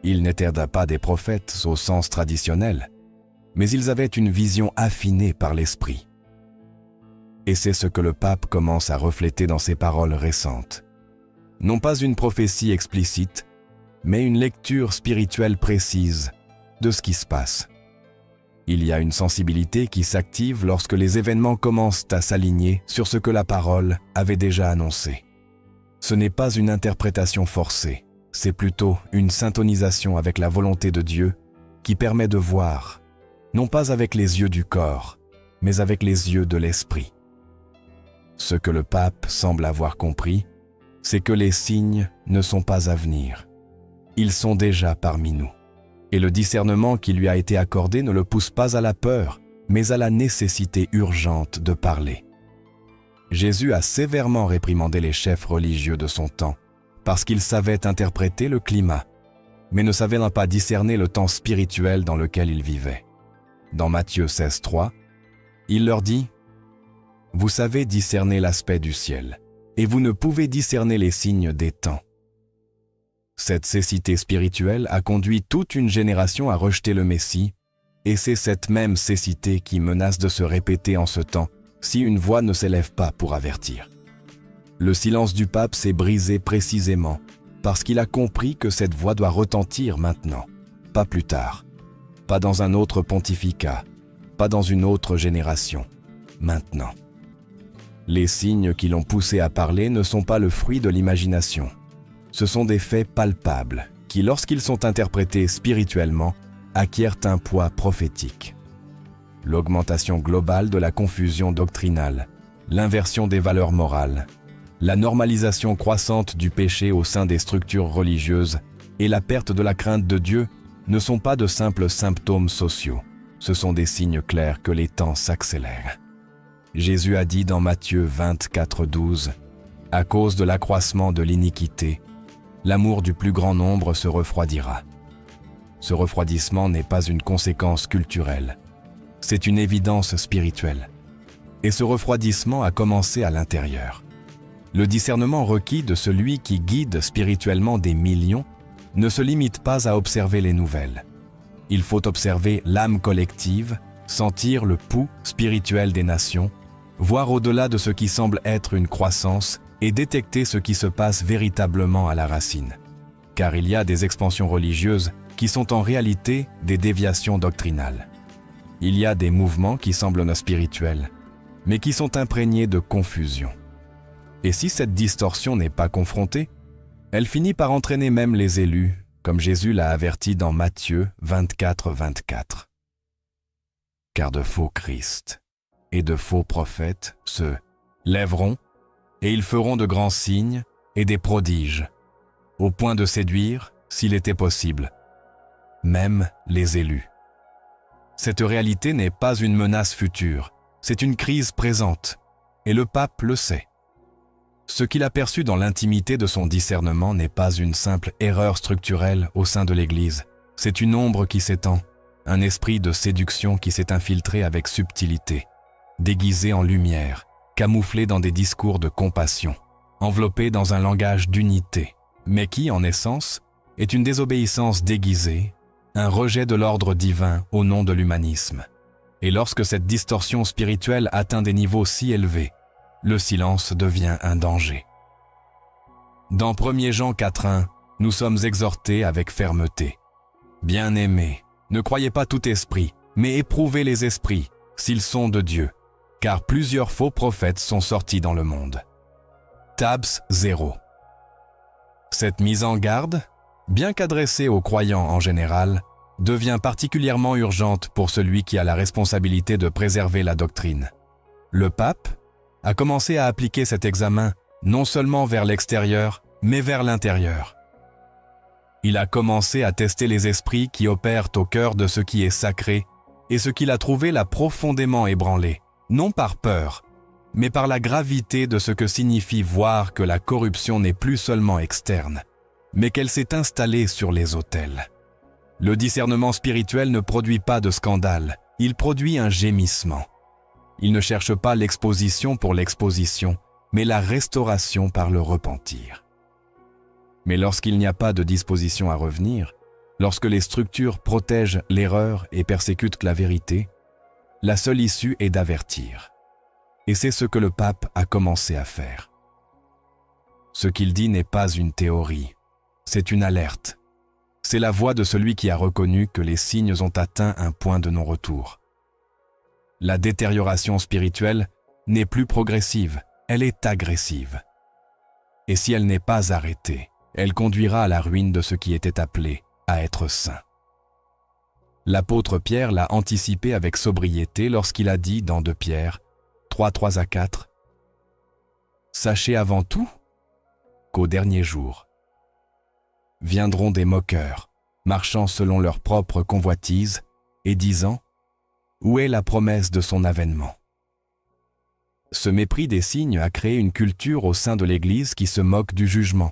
Ils n'étaient pas des prophètes au sens traditionnel, mais ils avaient une vision affinée par l'Esprit. Et c'est ce que le pape commence à refléter dans ses paroles récentes. Non pas une prophétie explicite, mais une lecture spirituelle précise de ce qui se passe. Il y a une sensibilité qui s'active lorsque les événements commencent à s'aligner sur ce que la parole avait déjà annoncé. Ce n'est pas une interprétation forcée, c'est plutôt une syntonisation avec la volonté de Dieu qui permet de voir, non pas avec les yeux du corps, mais avec les yeux de l'esprit. Ce que le pape semble avoir compris, c'est que les signes ne sont pas à venir. Ils sont déjà parmi nous. Et le discernement qui lui a été accordé ne le pousse pas à la peur, mais à la nécessité urgente de parler. Jésus a sévèrement réprimandé les chefs religieux de son temps, parce qu'ils savaient interpréter le climat, mais ne savaient pas discerner le temps spirituel dans lequel ils vivaient. Dans Matthieu 16:3, il leur dit « Vous savez discerner l'aspect du ciel, et vous ne pouvez discerner les signes des temps. » Cette cécité spirituelle a conduit toute une génération à rejeter le Messie, et c'est cette même cécité qui menace de se répéter en ce temps si une voix ne s'élève pas pour avertir. Le silence du pape s'est brisé précisément parce qu'il a compris que cette voix doit retentir maintenant, pas plus tard, pas dans un autre pontificat, pas dans une autre génération, maintenant. Les signes qui l'ont poussé à parler ne sont pas le fruit de l'imagination. Ce sont des faits palpables qui, lorsqu'ils sont interprétés spirituellement, acquièrent un poids prophétique. L'augmentation globale de la confusion doctrinale, l'inversion des valeurs morales, la normalisation croissante du péché au sein des structures religieuses et la perte de la crainte de Dieu ne sont pas de simples symptômes sociaux. Ce sont des signes clairs que les temps s'accélèrent. Jésus a dit dans Matthieu 24:12, « À cause de l'accroissement de l'iniquité, l'amour du plus grand nombre se refroidira. » Ce refroidissement n'est pas une conséquence culturelle, c'est une évidence spirituelle. Et ce refroidissement a commencé à l'intérieur. Le discernement requis de celui qui guide spirituellement des millions ne se limite pas à observer les nouvelles. Il faut observer l'âme collective, sentir le pouls spirituel des nations, voir au-delà de ce qui semble être une croissance et détecter ce qui se passe véritablement à la racine. Car il y a des expansions religieuses qui sont en réalité des déviations doctrinales. Il y a des mouvements qui semblent spirituels, mais qui sont imprégnés de confusion. Et si cette distorsion n'est pas confrontée, Elle finit par entraîner même les élus, comme Jésus l'a averti dans Matthieu 24, 24. Car de faux Christ et de faux prophètes se lèveront, et ils feront de grands signes et des prodiges, au point de séduire, s'il était possible, même les élus. Cette réalité n'est pas une menace future, c'est une crise présente, et le pape le sait. Ce qu'il a perçu dans l'intimité de son discernement n'est pas une simple erreur structurelle au sein de l'Église, c'est une ombre qui s'étend, un esprit de séduction qui s'est infiltré avec subtilité, déguisé en lumière, camouflé dans des discours de compassion, enveloppé dans un langage d'unité, mais qui, en essence, est une désobéissance déguisée, un rejet de l'ordre divin au nom de l'humanisme. Et lorsque cette distorsion spirituelle atteint des niveaux si élevés, le silence devient un danger. Dans 1 Jean 4,1, nous sommes exhortés avec fermeté. Bien-aimés, ne croyez pas tout esprit, mais éprouvez les esprits, s'ils sont de Dieu, car plusieurs faux prophètes sont sortis dans le monde. Tabs 0. Cette mise en garde, bien qu'adressée aux croyants en général, devient particulièrement urgente pour celui qui a la responsabilité de préserver la doctrine. Le pape a commencé à appliquer cet examen non seulement vers l'extérieur, mais vers l'intérieur. Il a commencé à tester les esprits qui opèrent au cœur de ce qui est sacré, et ce qu'il a trouvé l'a profondément ébranlé, non par peur, mais par la gravité de ce que signifie voir que la corruption n'est plus seulement externe, mais qu'elle s'est installée sur les autels. Le discernement spirituel ne produit pas de scandale, il produit un gémissement. Il ne cherche pas l'exposition pour l'exposition, mais la restauration par le repentir. Mais lorsqu'il n'y a pas de disposition à revenir, lorsque les structures protègent l'erreur et persécutent la vérité, la seule issue est d'avertir. Et c'est ce que le pape a commencé à faire. Ce qu'il dit n'est pas une théorie, c'est une alerte. C'est la voix de celui qui a reconnu que les signes ont atteint un point de non-retour. La détérioration spirituelle n'est plus progressive, elle est agressive. Et si elle n'est pas arrêtée, elle conduira à la ruine de ce qui était appelé à être saint. L'apôtre Pierre l'a anticipé avec sobriété lorsqu'il a dit dans 2 Pierre 3:3-4 « Sachez avant tout qu'au dernier jour, viendront des moqueurs, marchant selon leur propre convoitise et disant « Où est la promesse de son avènement ?» Ce mépris des signes a créé une culture au sein de l'Église qui se moque du jugement,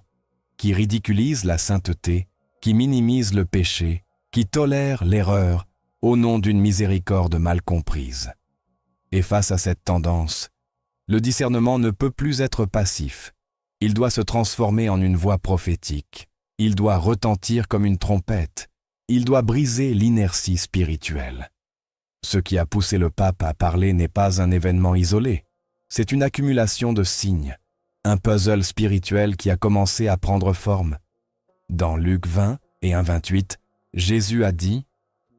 qui ridiculise la sainteté, qui minimise le péché, qui tolère l'erreur au nom d'une miséricorde mal comprise. Et face à cette tendance, le discernement ne peut plus être passif. Il doit se transformer en une voix prophétique. Il doit retentir comme une trompette. Il doit briser l'inertie spirituelle. Ce qui a poussé le pape à parler n'est pas un événement isolé. C'est une accumulation de signes, un puzzle spirituel qui a commencé à prendre forme. Dans Luc 20 et 1:28, Jésus a dit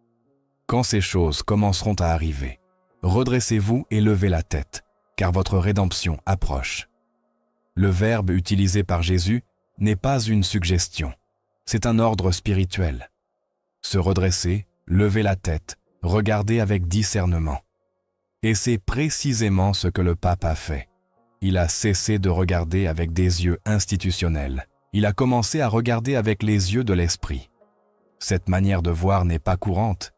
« Quand ces choses commenceront à arriver, redressez-vous et levez la tête, car votre rédemption approche. » Le verbe utilisé par Jésus n'est pas une suggestion, c'est un ordre spirituel. Se redresser, lever la tête, regarder avec discernement. Et c'est précisément ce que le pape a fait. Il a cessé de regarder avec des yeux institutionnels. Il a commencé à regarder avec les yeux de l'esprit. Cette manière de voir n'est pas courante.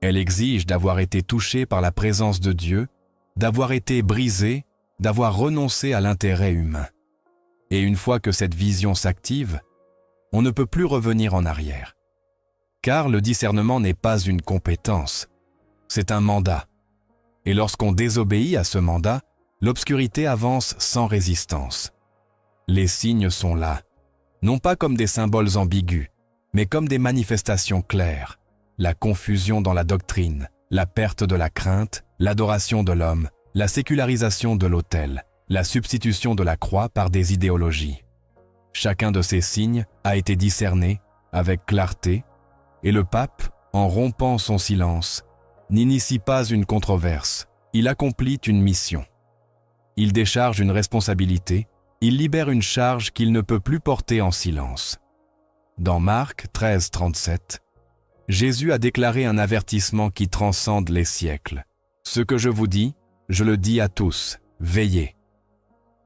Elle exige d'avoir été touché par la présence de Dieu, d'avoir été brisé, d'avoir renoncé à l'intérêt humain. Et une fois que cette vision s'active, on ne peut plus revenir en arrière. Car le discernement n'est pas une compétence, c'est un mandat. Et lorsqu'on désobéit à ce mandat, l'obscurité avance sans résistance. Les signes sont là, non pas comme des symboles ambigus, mais comme des manifestations claires. La confusion dans la doctrine, la perte de la crainte, l'adoration de l'homme, la sécularisation de l'autel, la substitution de la croix par des idéologies. Chacun de ces signes a été discerné avec clarté, et le pape, en rompant son silence, n'initie pas une controverse, il accomplit une mission. Il décharge une responsabilité, Il libère une charge qu'il ne peut plus porter en silence. Dans Marc 13, 37, Jésus a déclaré un avertissement qui transcende les siècles. « Ce que je vous dis, je le dis à tous, veillez. »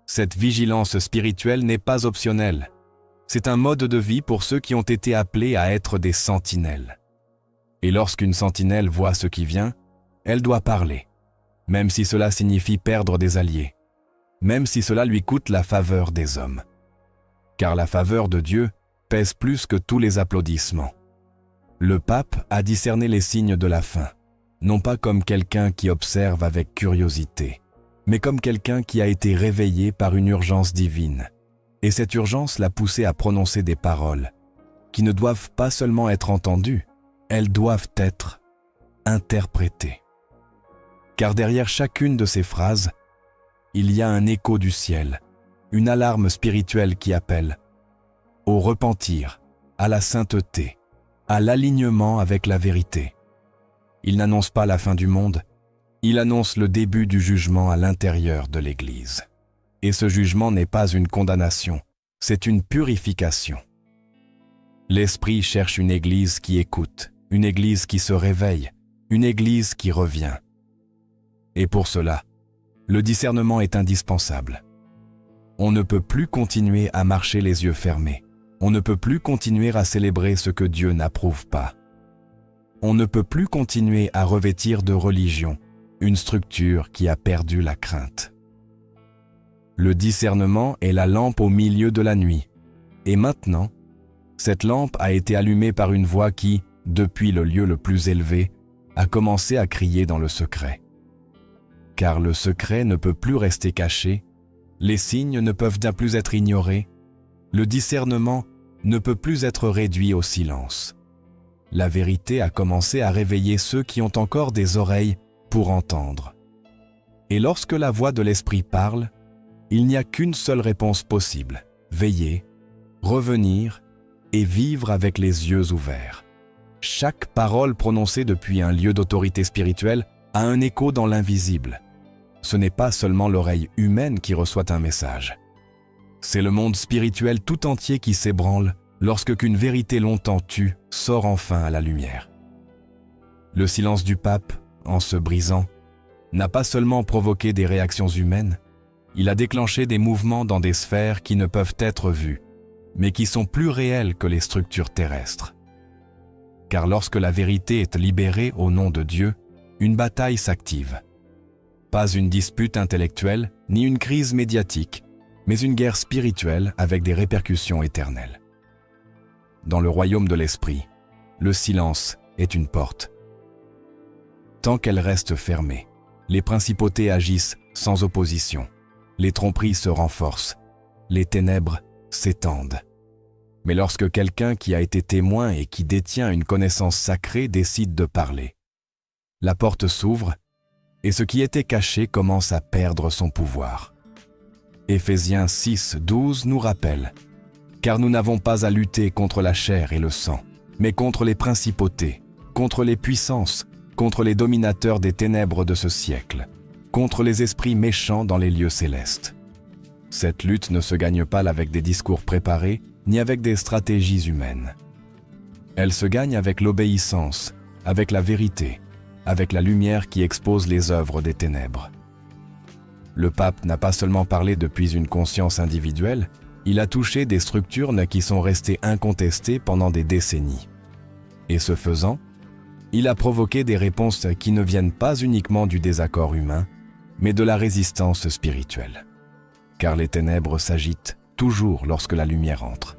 Cette vigilance spirituelle n'est pas optionnelle. C'est un mode de vie pour ceux qui ont été appelés à être des sentinelles. Et lorsqu'une sentinelle voit ce qui vient, elle doit parler, même si cela signifie perdre des alliés, même si cela lui coûte la faveur des hommes. Car la faveur de Dieu pèse plus que tous les applaudissements. Le pape a discerné les signes de la fin, non pas comme quelqu'un qui observe avec curiosité, mais comme quelqu'un qui a été réveillé par une urgence divine. Et cette urgence l'a poussé à prononcer des paroles qui ne doivent pas seulement être entendues, elles doivent être interprétées. Car derrière chacune de ces phrases, il y a un écho du ciel, une alarme spirituelle qui appelle au repentir, à la sainteté, à l'alignement avec la vérité. Il n'annonce pas la fin du monde, il annonce le début du jugement à l'intérieur de l'Église. Et ce jugement n'est pas une condamnation, c'est une purification. L'Esprit cherche une Église qui écoute, une Église qui se réveille, une Église qui revient. Et pour cela, le discernement est indispensable. On ne peut plus continuer à marcher les yeux fermés. On ne peut plus continuer à célébrer ce que Dieu n'approuve pas. On ne peut plus continuer à revêtir de religion une structure qui a perdu la crainte. Le discernement est la lampe au milieu de la nuit. Et maintenant, cette lampe a été allumée par une voix qui, depuis le lieu le plus élevé, a commencé à crier dans le secret. Car le secret ne peut plus rester caché, les signes ne peuvent plus être ignorés, le discernement ne peut plus être réduit au silence. La vérité a commencé à réveiller ceux qui ont encore des oreilles pour entendre. Et lorsque la voix de l'Esprit parle, il n'y a qu'une seule réponse possible, veiller, revenir et vivre avec les yeux ouverts. Chaque parole prononcée depuis un lieu d'autorité spirituelle a un écho dans l'invisible. Ce n'est pas seulement l'oreille humaine qui reçoit un message. C'est le monde spirituel tout entier qui s'ébranle lorsque qu'une vérité longtemps tue sort enfin à la lumière. Le silence du pape, en se brisant, n'a pas seulement provoqué des réactions humaines, il a déclenché des mouvements dans des sphères qui ne peuvent être vues, mais qui sont plus réelles que les structures terrestres. Car lorsque la vérité est libérée au nom de Dieu, une bataille s'active. Pas une dispute intellectuelle, ni une crise médiatique, mais une guerre spirituelle avec des répercussions éternelles. Dans le royaume de l'esprit, le silence est une porte. Tant qu'elle reste fermée, les principautés agissent sans opposition. Les tromperies se renforcent, les ténèbres s'étendent. Mais lorsque quelqu'un qui a été témoin et qui détient une connaissance sacrée décide de parler, la porte s'ouvre et ce qui était caché commence à perdre son pouvoir. Éphésiens 6, 12 nous rappelle « Car nous n'avons pas à lutter contre la chair et le sang, mais contre les principautés, contre les puissances, contre les dominateurs des ténèbres de ce siècle, contre les esprits méchants dans les lieux célestes. » Cette lutte ne se gagne pas avec des discours préparés, ni avec des stratégies humaines. Elle se gagne avec l'obéissance, avec la vérité, avec la lumière qui expose les œuvres des ténèbres. Le pape n'a pas seulement parlé depuis une conscience individuelle, il a touché des structures qui sont restées incontestées pendant des décennies. Et ce faisant, il a provoqué des réponses qui ne viennent pas uniquement du désaccord humain, mais de la résistance spirituelle. Car les ténèbres s'agitent toujours lorsque la lumière entre.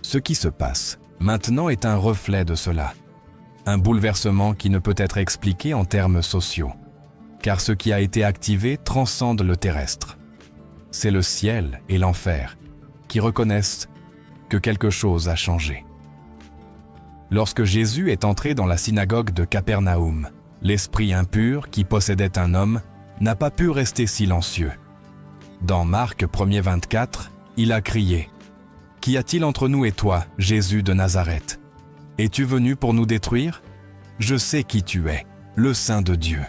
Ce qui se passe maintenant est un reflet de cela. Un bouleversement qui ne peut être expliqué en termes sociaux, car ce qui a été activé transcende le terrestre. C'est le ciel et l'enfer qui reconnaissent que quelque chose a changé. Lorsque Jésus est entré dans la synagogue de Capernaum, l'esprit impur qui possédait un homme n'a pas pu rester silencieux. Dans Marc 1er 24, il a crié « Qu'y a-t-il entre nous et toi, Jésus de Nazareth ? Es-tu venu pour nous détruire ? Je sais qui tu es, le Saint de Dieu. »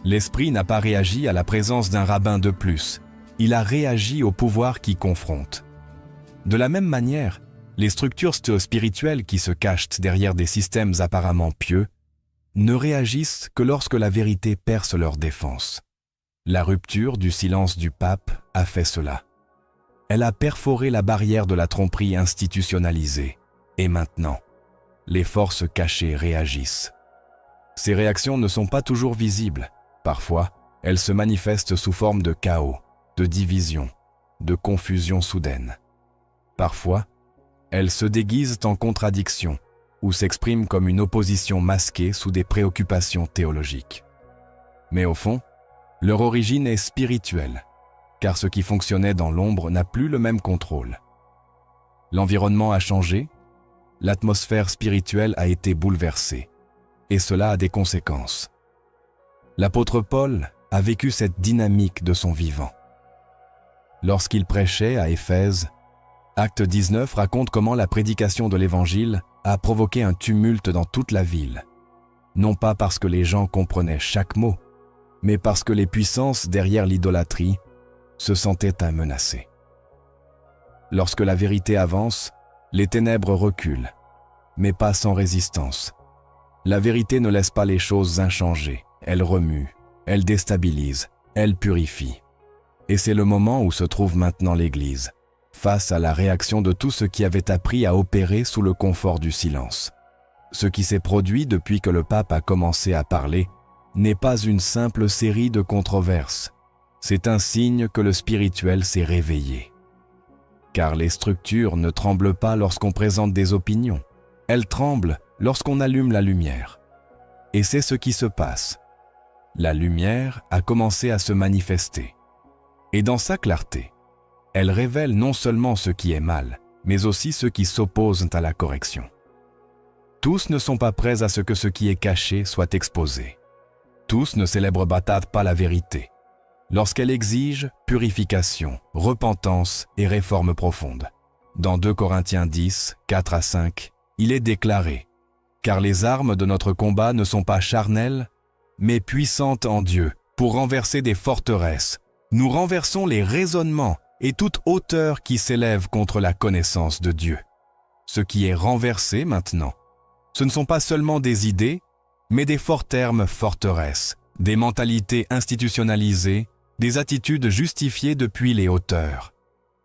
L'Esprit n'a pas réagi à la présence d'un rabbin de plus. Il a réagi au pouvoir qui confronte. De la même manière, les structures spirituelles qui se cachent derrière des systèmes apparemment pieux ne réagissent que lorsque la vérité perce leur défense. La rupture du silence du pape a fait cela. Elle a perforé la barrière de la tromperie institutionnalisée. Et maintenant, les forces cachées réagissent. Ces réactions ne sont pas toujours visibles. Parfois, elles se manifestent sous forme de chaos, de division, de confusion soudaine. Parfois, elles se déguisent en contradiction ou s'expriment comme une opposition masquée sous des préoccupations théologiques. Mais au fond, leur origine est spirituelle, car ce qui fonctionnait dans l'ombre n'a plus le même contrôle. L'environnement a changé, l'atmosphère spirituelle a été bouleversée, et cela a des conséquences. L'apôtre Paul a vécu cette dynamique de son vivant. Lorsqu'il prêchait à Éphèse, Acte 19 raconte comment la prédication de l'Évangile a provoqué un tumulte dans toute la ville, non pas parce que les gens comprenaient chaque mot, mais parce que les puissances derrière l'idolâtrie se sentaient menacées. Lorsque la vérité avance, les ténèbres reculent, mais pas sans résistance. La vérité ne laisse pas les choses inchangées, elle remue, elle déstabilise, elle purifie. Et c'est le moment où se trouve maintenant l'Église, face à la réaction de tout ce qui avait appris à opérer sous le confort du silence. Ce qui s'est produit depuis que le pape a commencé à parler n'est pas une simple série de controverses, c'est un signe que le spirituel s'est réveillé. Car les structures ne tremblent pas lorsqu'on présente des opinions, elles tremblent lorsqu'on allume la lumière. Et c'est ce qui se passe. La lumière a commencé à se manifester. Et dans sa clarté, elle révèle non seulement ce qui est mal, mais aussi ceux qui s'opposent à la correction. Tous ne sont pas prêts à ce que ce qui est caché soit exposé. Tous ne célèbrent pas la vérité, lorsqu'elle exige purification, repentance et réforme profonde. Dans 2 Corinthiens 10, 4 à 5, il est déclaré « Car les armes de notre combat ne sont pas charnelles, mais puissantes en Dieu, pour renverser des forteresses. Nous renversons les raisonnements et toute hauteur qui s'élève contre la connaissance de Dieu. » Ce qui est renversé maintenant, ce ne sont pas seulement des idées, mais des forts termes forteresses, des mentalités institutionnalisées, des attitudes justifiées depuis les hauteurs.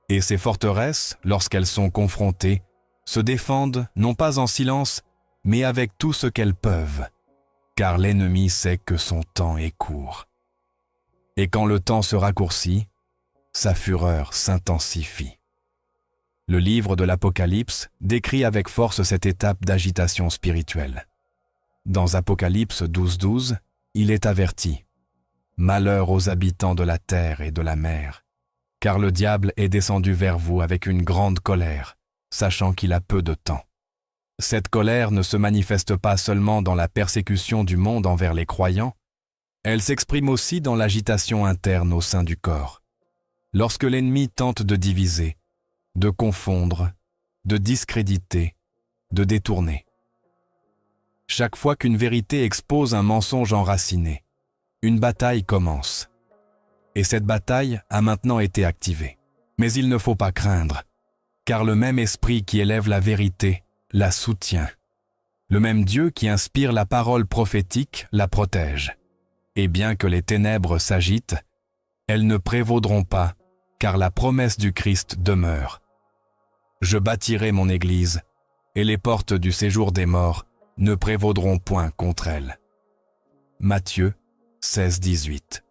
Et ces forteresses, lorsqu'elles sont confrontées, se défendent non pas en silence, mais avec tout ce qu'elles peuvent, car l'ennemi sait que son temps est court. Et quand le temps se raccourcit, sa fureur s'intensifie. Le livre de l'Apocalypse décrit avec force cette étape d'agitation spirituelle. Dans Apocalypse 12:12, il est averti « Malheur aux habitants de la terre et de la mer, car le diable est descendu vers vous avec une grande colère, sachant qu'il a peu de temps. Cette colère ne se manifeste pas seulement dans la persécution du monde envers les croyants, elle s'exprime aussi dans l'agitation interne au sein du corps. Lorsque l'ennemi tente de diviser, de confondre, de discréditer, de détourner. Chaque fois qu'une vérité expose un mensonge enraciné, une bataille commence. Et cette bataille a maintenant été activée. Mais il ne faut pas craindre, car le même esprit qui élève la vérité la soutient. Le même Dieu qui inspire la parole prophétique la protège. Et bien que les ténèbres s'agitent, elles ne prévaudront pas, car la promesse du Christ demeure. Je bâtirai mon Église, et les portes du séjour des morts ne prévaudront point contre elle. Matthieu 16:18.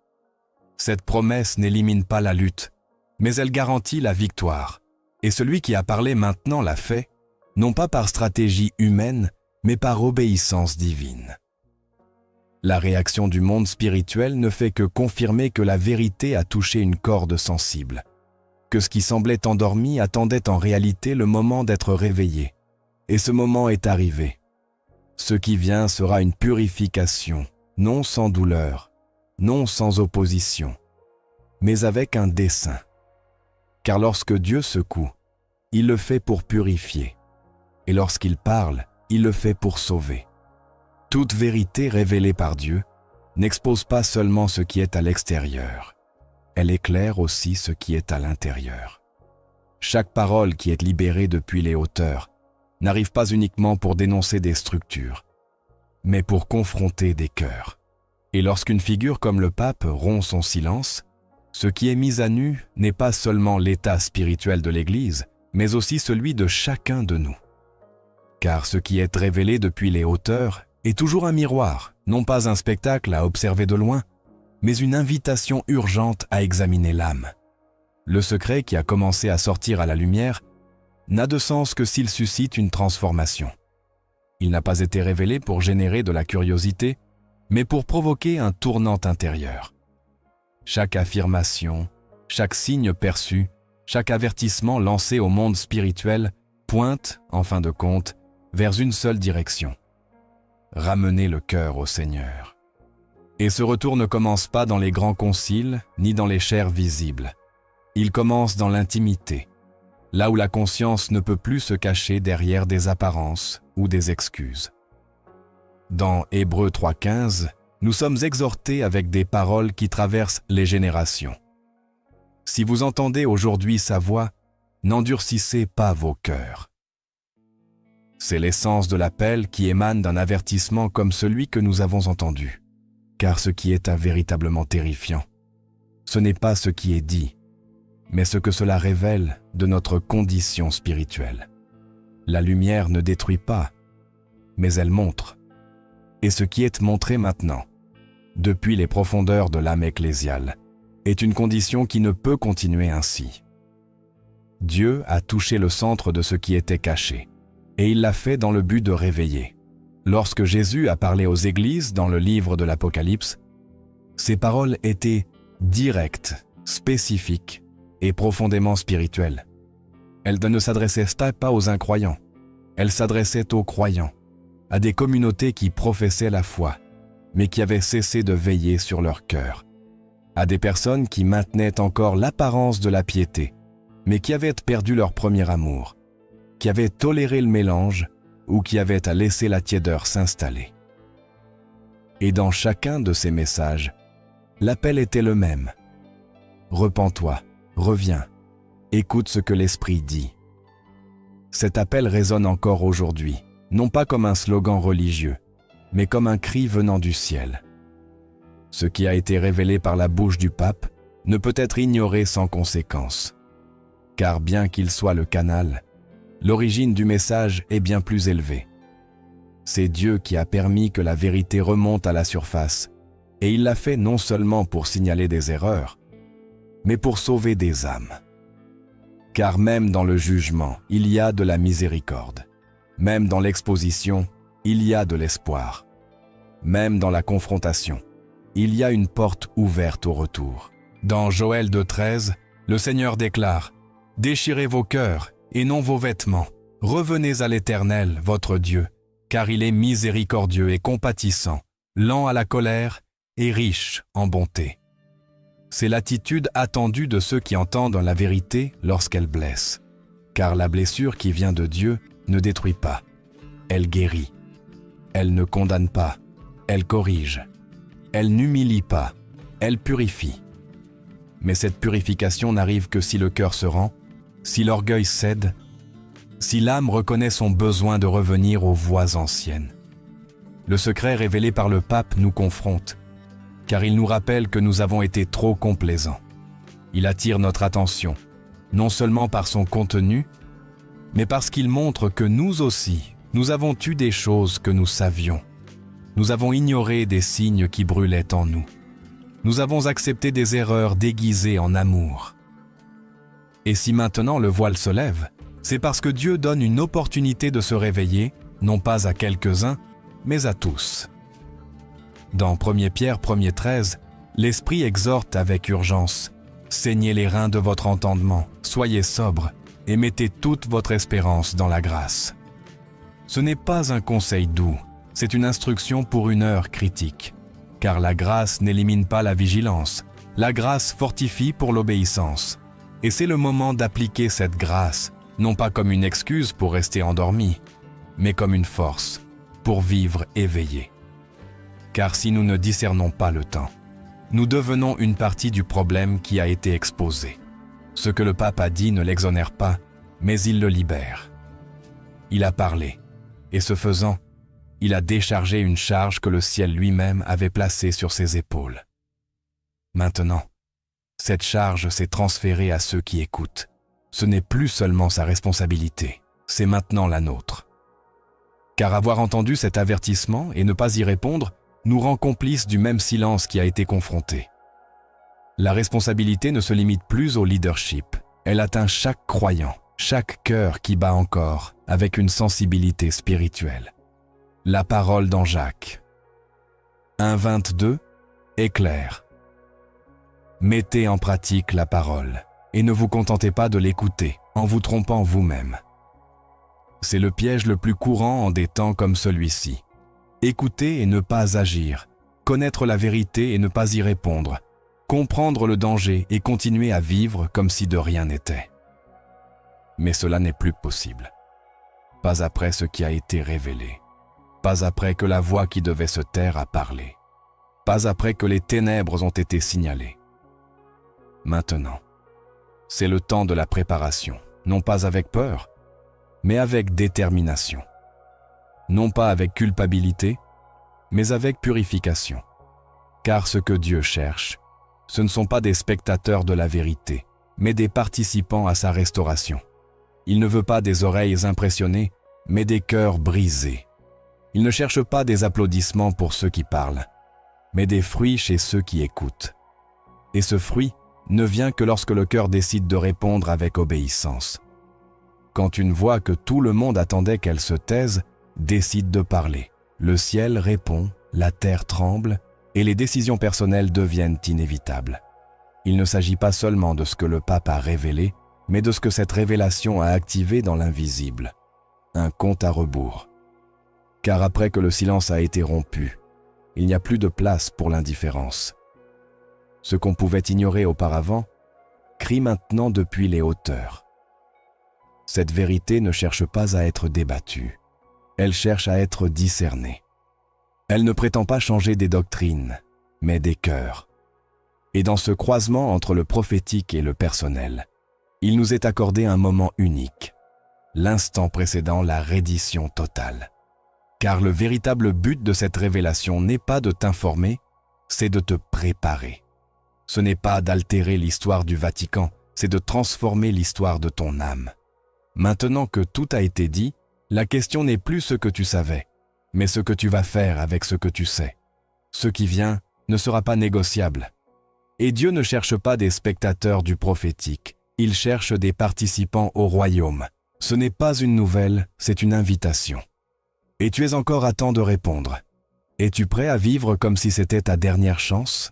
Cette promesse n'élimine pas la lutte, mais elle garantit la victoire. Et celui qui a parlé maintenant l'a fait, non pas par stratégie humaine, mais par obéissance divine. La réaction du monde spirituel ne fait que confirmer que la vérité a touché une corde sensible, que ce qui semblait endormi attendait en réalité le moment d'être réveillé. Et ce moment est arrivé. Ce qui vient sera une purification, non sans douleur, non sans opposition, mais avec un dessein. Car lorsque Dieu secoue, il le fait pour purifier, et lorsqu'il parle, il le fait pour sauver. Toute vérité révélée par Dieu n'expose pas seulement ce qui est à l'extérieur, elle éclaire aussi ce qui est à l'intérieur. Chaque parole qui est libérée depuis les hauteurs n'arrive pas uniquement pour dénoncer des structures, mais pour confronter des cœurs. Et lorsqu'une figure comme le pape rompt son silence, ce qui est mis à nu n'est pas seulement l'état spirituel de l'Église, mais aussi celui de chacun de nous. Car ce qui est révélé depuis les hauteurs est toujours un miroir, non pas un spectacle à observer de loin, mais une invitation urgente à examiner l'âme. Le secret qui a commencé à sortir à la lumière n'a de sens que s'il suscite une transformation. Il n'a pas été révélé pour générer de la curiosité, mais pour provoquer un tournant intérieur. Chaque affirmation, chaque signe perçu, chaque avertissement lancé au monde spirituel pointe, en fin de compte, vers une seule direction: ramener le cœur au Seigneur. Et ce retour ne commence pas dans les grands conciles, ni dans les chairs visibles. Il commence dans l'intimité, là où la conscience ne peut plus se cacher derrière des apparences ou des excuses. Dans Hébreux 3,15, nous sommes exhortés avec des paroles qui traversent les générations. Si vous entendez aujourd'hui sa voix, n'endurcissez pas vos cœurs. C'est l'essence de l'appel qui émane d'un avertissement comme celui que nous avons entendu. Car ce qui est véritablement terrifiant, ce n'est pas ce qui est dit, mais ce que cela révèle de notre condition spirituelle. La lumière ne détruit pas, mais elle montre. Et ce qui est montré maintenant, depuis les profondeurs de l'âme ecclésiale, est une condition qui ne peut continuer ainsi. Dieu a touché le centre de ce qui était caché, et il l'a fait dans le but de réveiller. Lorsque Jésus a parlé aux églises dans le livre de l'Apocalypse, ses paroles étaient directes, spécifiques et profondément spirituelles. Elles ne s'adressaient pas aux incroyants, elles s'adressaient aux croyants, à des communautés qui professaient la foi, mais qui avaient cessé de veiller sur leur cœur, à des personnes qui maintenaient encore l'apparence de la piété, mais qui avaient perdu leur premier amour, qui avaient toléré le mélange ou qui avaient à laisser la tiédeur s'installer. Et dans chacun de ces messages, l'appel était le même. Repens-toi, reviens, écoute ce que l'Esprit dit. Cet appel résonne encore aujourd'hui, non pas comme un slogan religieux, mais comme un cri venant du ciel. Ce qui a été révélé par la bouche du pape ne peut être ignoré sans conséquence, car bien qu'il soit le canal, l'origine du message est bien plus élevée. C'est Dieu qui a permis que la vérité remonte à la surface, et il l'a fait non seulement pour signaler des erreurs, mais pour sauver des âmes. Car même dans le jugement, il y a de la miséricorde. Même dans l'exposition, il y a de l'espoir. Même dans la confrontation, il y a une porte ouverte au retour. Dans Joël 2,13, le Seigneur déclare « Déchirez vos cœurs et non vos vêtements. Revenez à l'Éternel, votre Dieu, car il est miséricordieux et compatissant, lent à la colère et riche en bonté. » C'est l'attitude attendue de ceux qui entendent la vérité lorsqu'elle blesse. Car la blessure qui vient de Dieu ne détruit pas, elle guérit. Elle ne condamne pas, elle corrige. Elle n'humilie pas, elle purifie. Mais cette purification n'arrive que si le cœur se rend, si l'orgueil cède, si l'âme reconnaît son besoin de revenir aux voies anciennes. Le secret révélé par le pape nous confronte, car il nous rappelle que nous avons été trop complaisants. Il attire notre attention, non seulement par son contenu, mais parce qu'il montre que nous aussi, nous avons eu des choses que nous savions. Nous avons ignoré des signes qui brûlaient en nous. Nous avons accepté des erreurs déguisées en amour. Et si maintenant le voile se lève, c'est parce que Dieu donne une opportunité de se réveiller, non pas à quelques-uns, mais à tous. Dans 1 Pierre 1,13, l'Esprit exhorte avec urgence « Saignez les reins de votre entendement, soyez sobres et mettez toute votre espérance dans la grâce. » Ce n'est pas un conseil doux, c'est une instruction pour une heure critique. Car la grâce n'élimine pas la vigilance, la grâce fortifie pour l'obéissance. Et c'est le moment d'appliquer cette grâce, non pas comme une excuse pour rester endormi, mais comme une force pour vivre éveillé. Car si nous ne discernons pas le temps, nous devenons une partie du problème qui a été exposé. Ce que le pape a dit ne l'exonère pas, mais il le libère. Il a parlé, et ce faisant, il a déchargé une charge que le ciel lui-même avait placée sur ses épaules. Maintenant, cette charge s'est transférée à ceux qui écoutent. Ce n'est plus seulement sa responsabilité, c'est maintenant la nôtre. Car avoir entendu cet avertissement et ne pas y répondre nous rend complices du même silence qui a été confronté. La responsabilité ne se limite plus au leadership, elle atteint chaque croyant, chaque cœur qui bat encore avec une sensibilité spirituelle. La parole dans Jacques 1,22 est claire. Mettez en pratique la parole et ne vous contentez pas de l'écouter en vous trompant vous-même. C'est le piège le plus courant en des temps comme celui-ci. Écouter et ne pas agir, connaître la vérité et ne pas y répondre, comprendre le danger et continuer à vivre comme si de rien n'était. Mais cela n'est plus possible. Pas après ce qui a été révélé. Pas après que la voix qui devait se taire a parlé. Pas après que les ténèbres ont été signalées. Maintenant, c'est le temps de la préparation, non pas avec peur, mais avec détermination. Non pas avec culpabilité, mais avec purification. Car ce que Dieu cherche, ce ne sont pas des spectateurs de la vérité, mais des participants à sa restauration. Il ne veut pas des oreilles impressionnées, mais des cœurs brisés. Il ne cherche pas des applaudissements pour ceux qui parlent, mais des fruits chez ceux qui écoutent. Et ce fruit ne vient que lorsque le cœur décide de répondre avec obéissance. Quand une voix que tout le monde attendait qu'elle se taise décide de parler, le ciel répond, la terre tremble, et les décisions personnelles deviennent inévitables. Il ne s'agit pas seulement de ce que le pape a révélé, mais de ce que cette révélation a activé dans l'invisible. Un compte à rebours. Car après que le silence a été rompu, il n'y a plus de place pour l'indifférence. Ce qu'on pouvait ignorer auparavant crie maintenant depuis les hauteurs. Cette vérité ne cherche pas à être débattue, elle cherche à être discernée. Elle ne prétend pas changer des doctrines, mais des cœurs. Et dans ce croisement entre le prophétique et le personnel, il nous est accordé un moment unique, l'instant précédant la reddition totale. Car le véritable but de cette révélation n'est pas de t'informer, c'est de te préparer. Ce n'est pas d'altérer l'histoire du Vatican, c'est de transformer l'histoire de ton âme. Maintenant que tout a été dit, la question n'est plus ce que tu savais, mais ce que tu vas faire avec ce que tu sais. Ce qui vient ne sera pas négociable. Et Dieu ne cherche pas des spectateurs du prophétique, il cherche des participants au royaume. Ce n'est pas une nouvelle, c'est une invitation. Et tu es encore à temps de répondre. Es-tu prêt à vivre comme si c'était ta dernière chance ?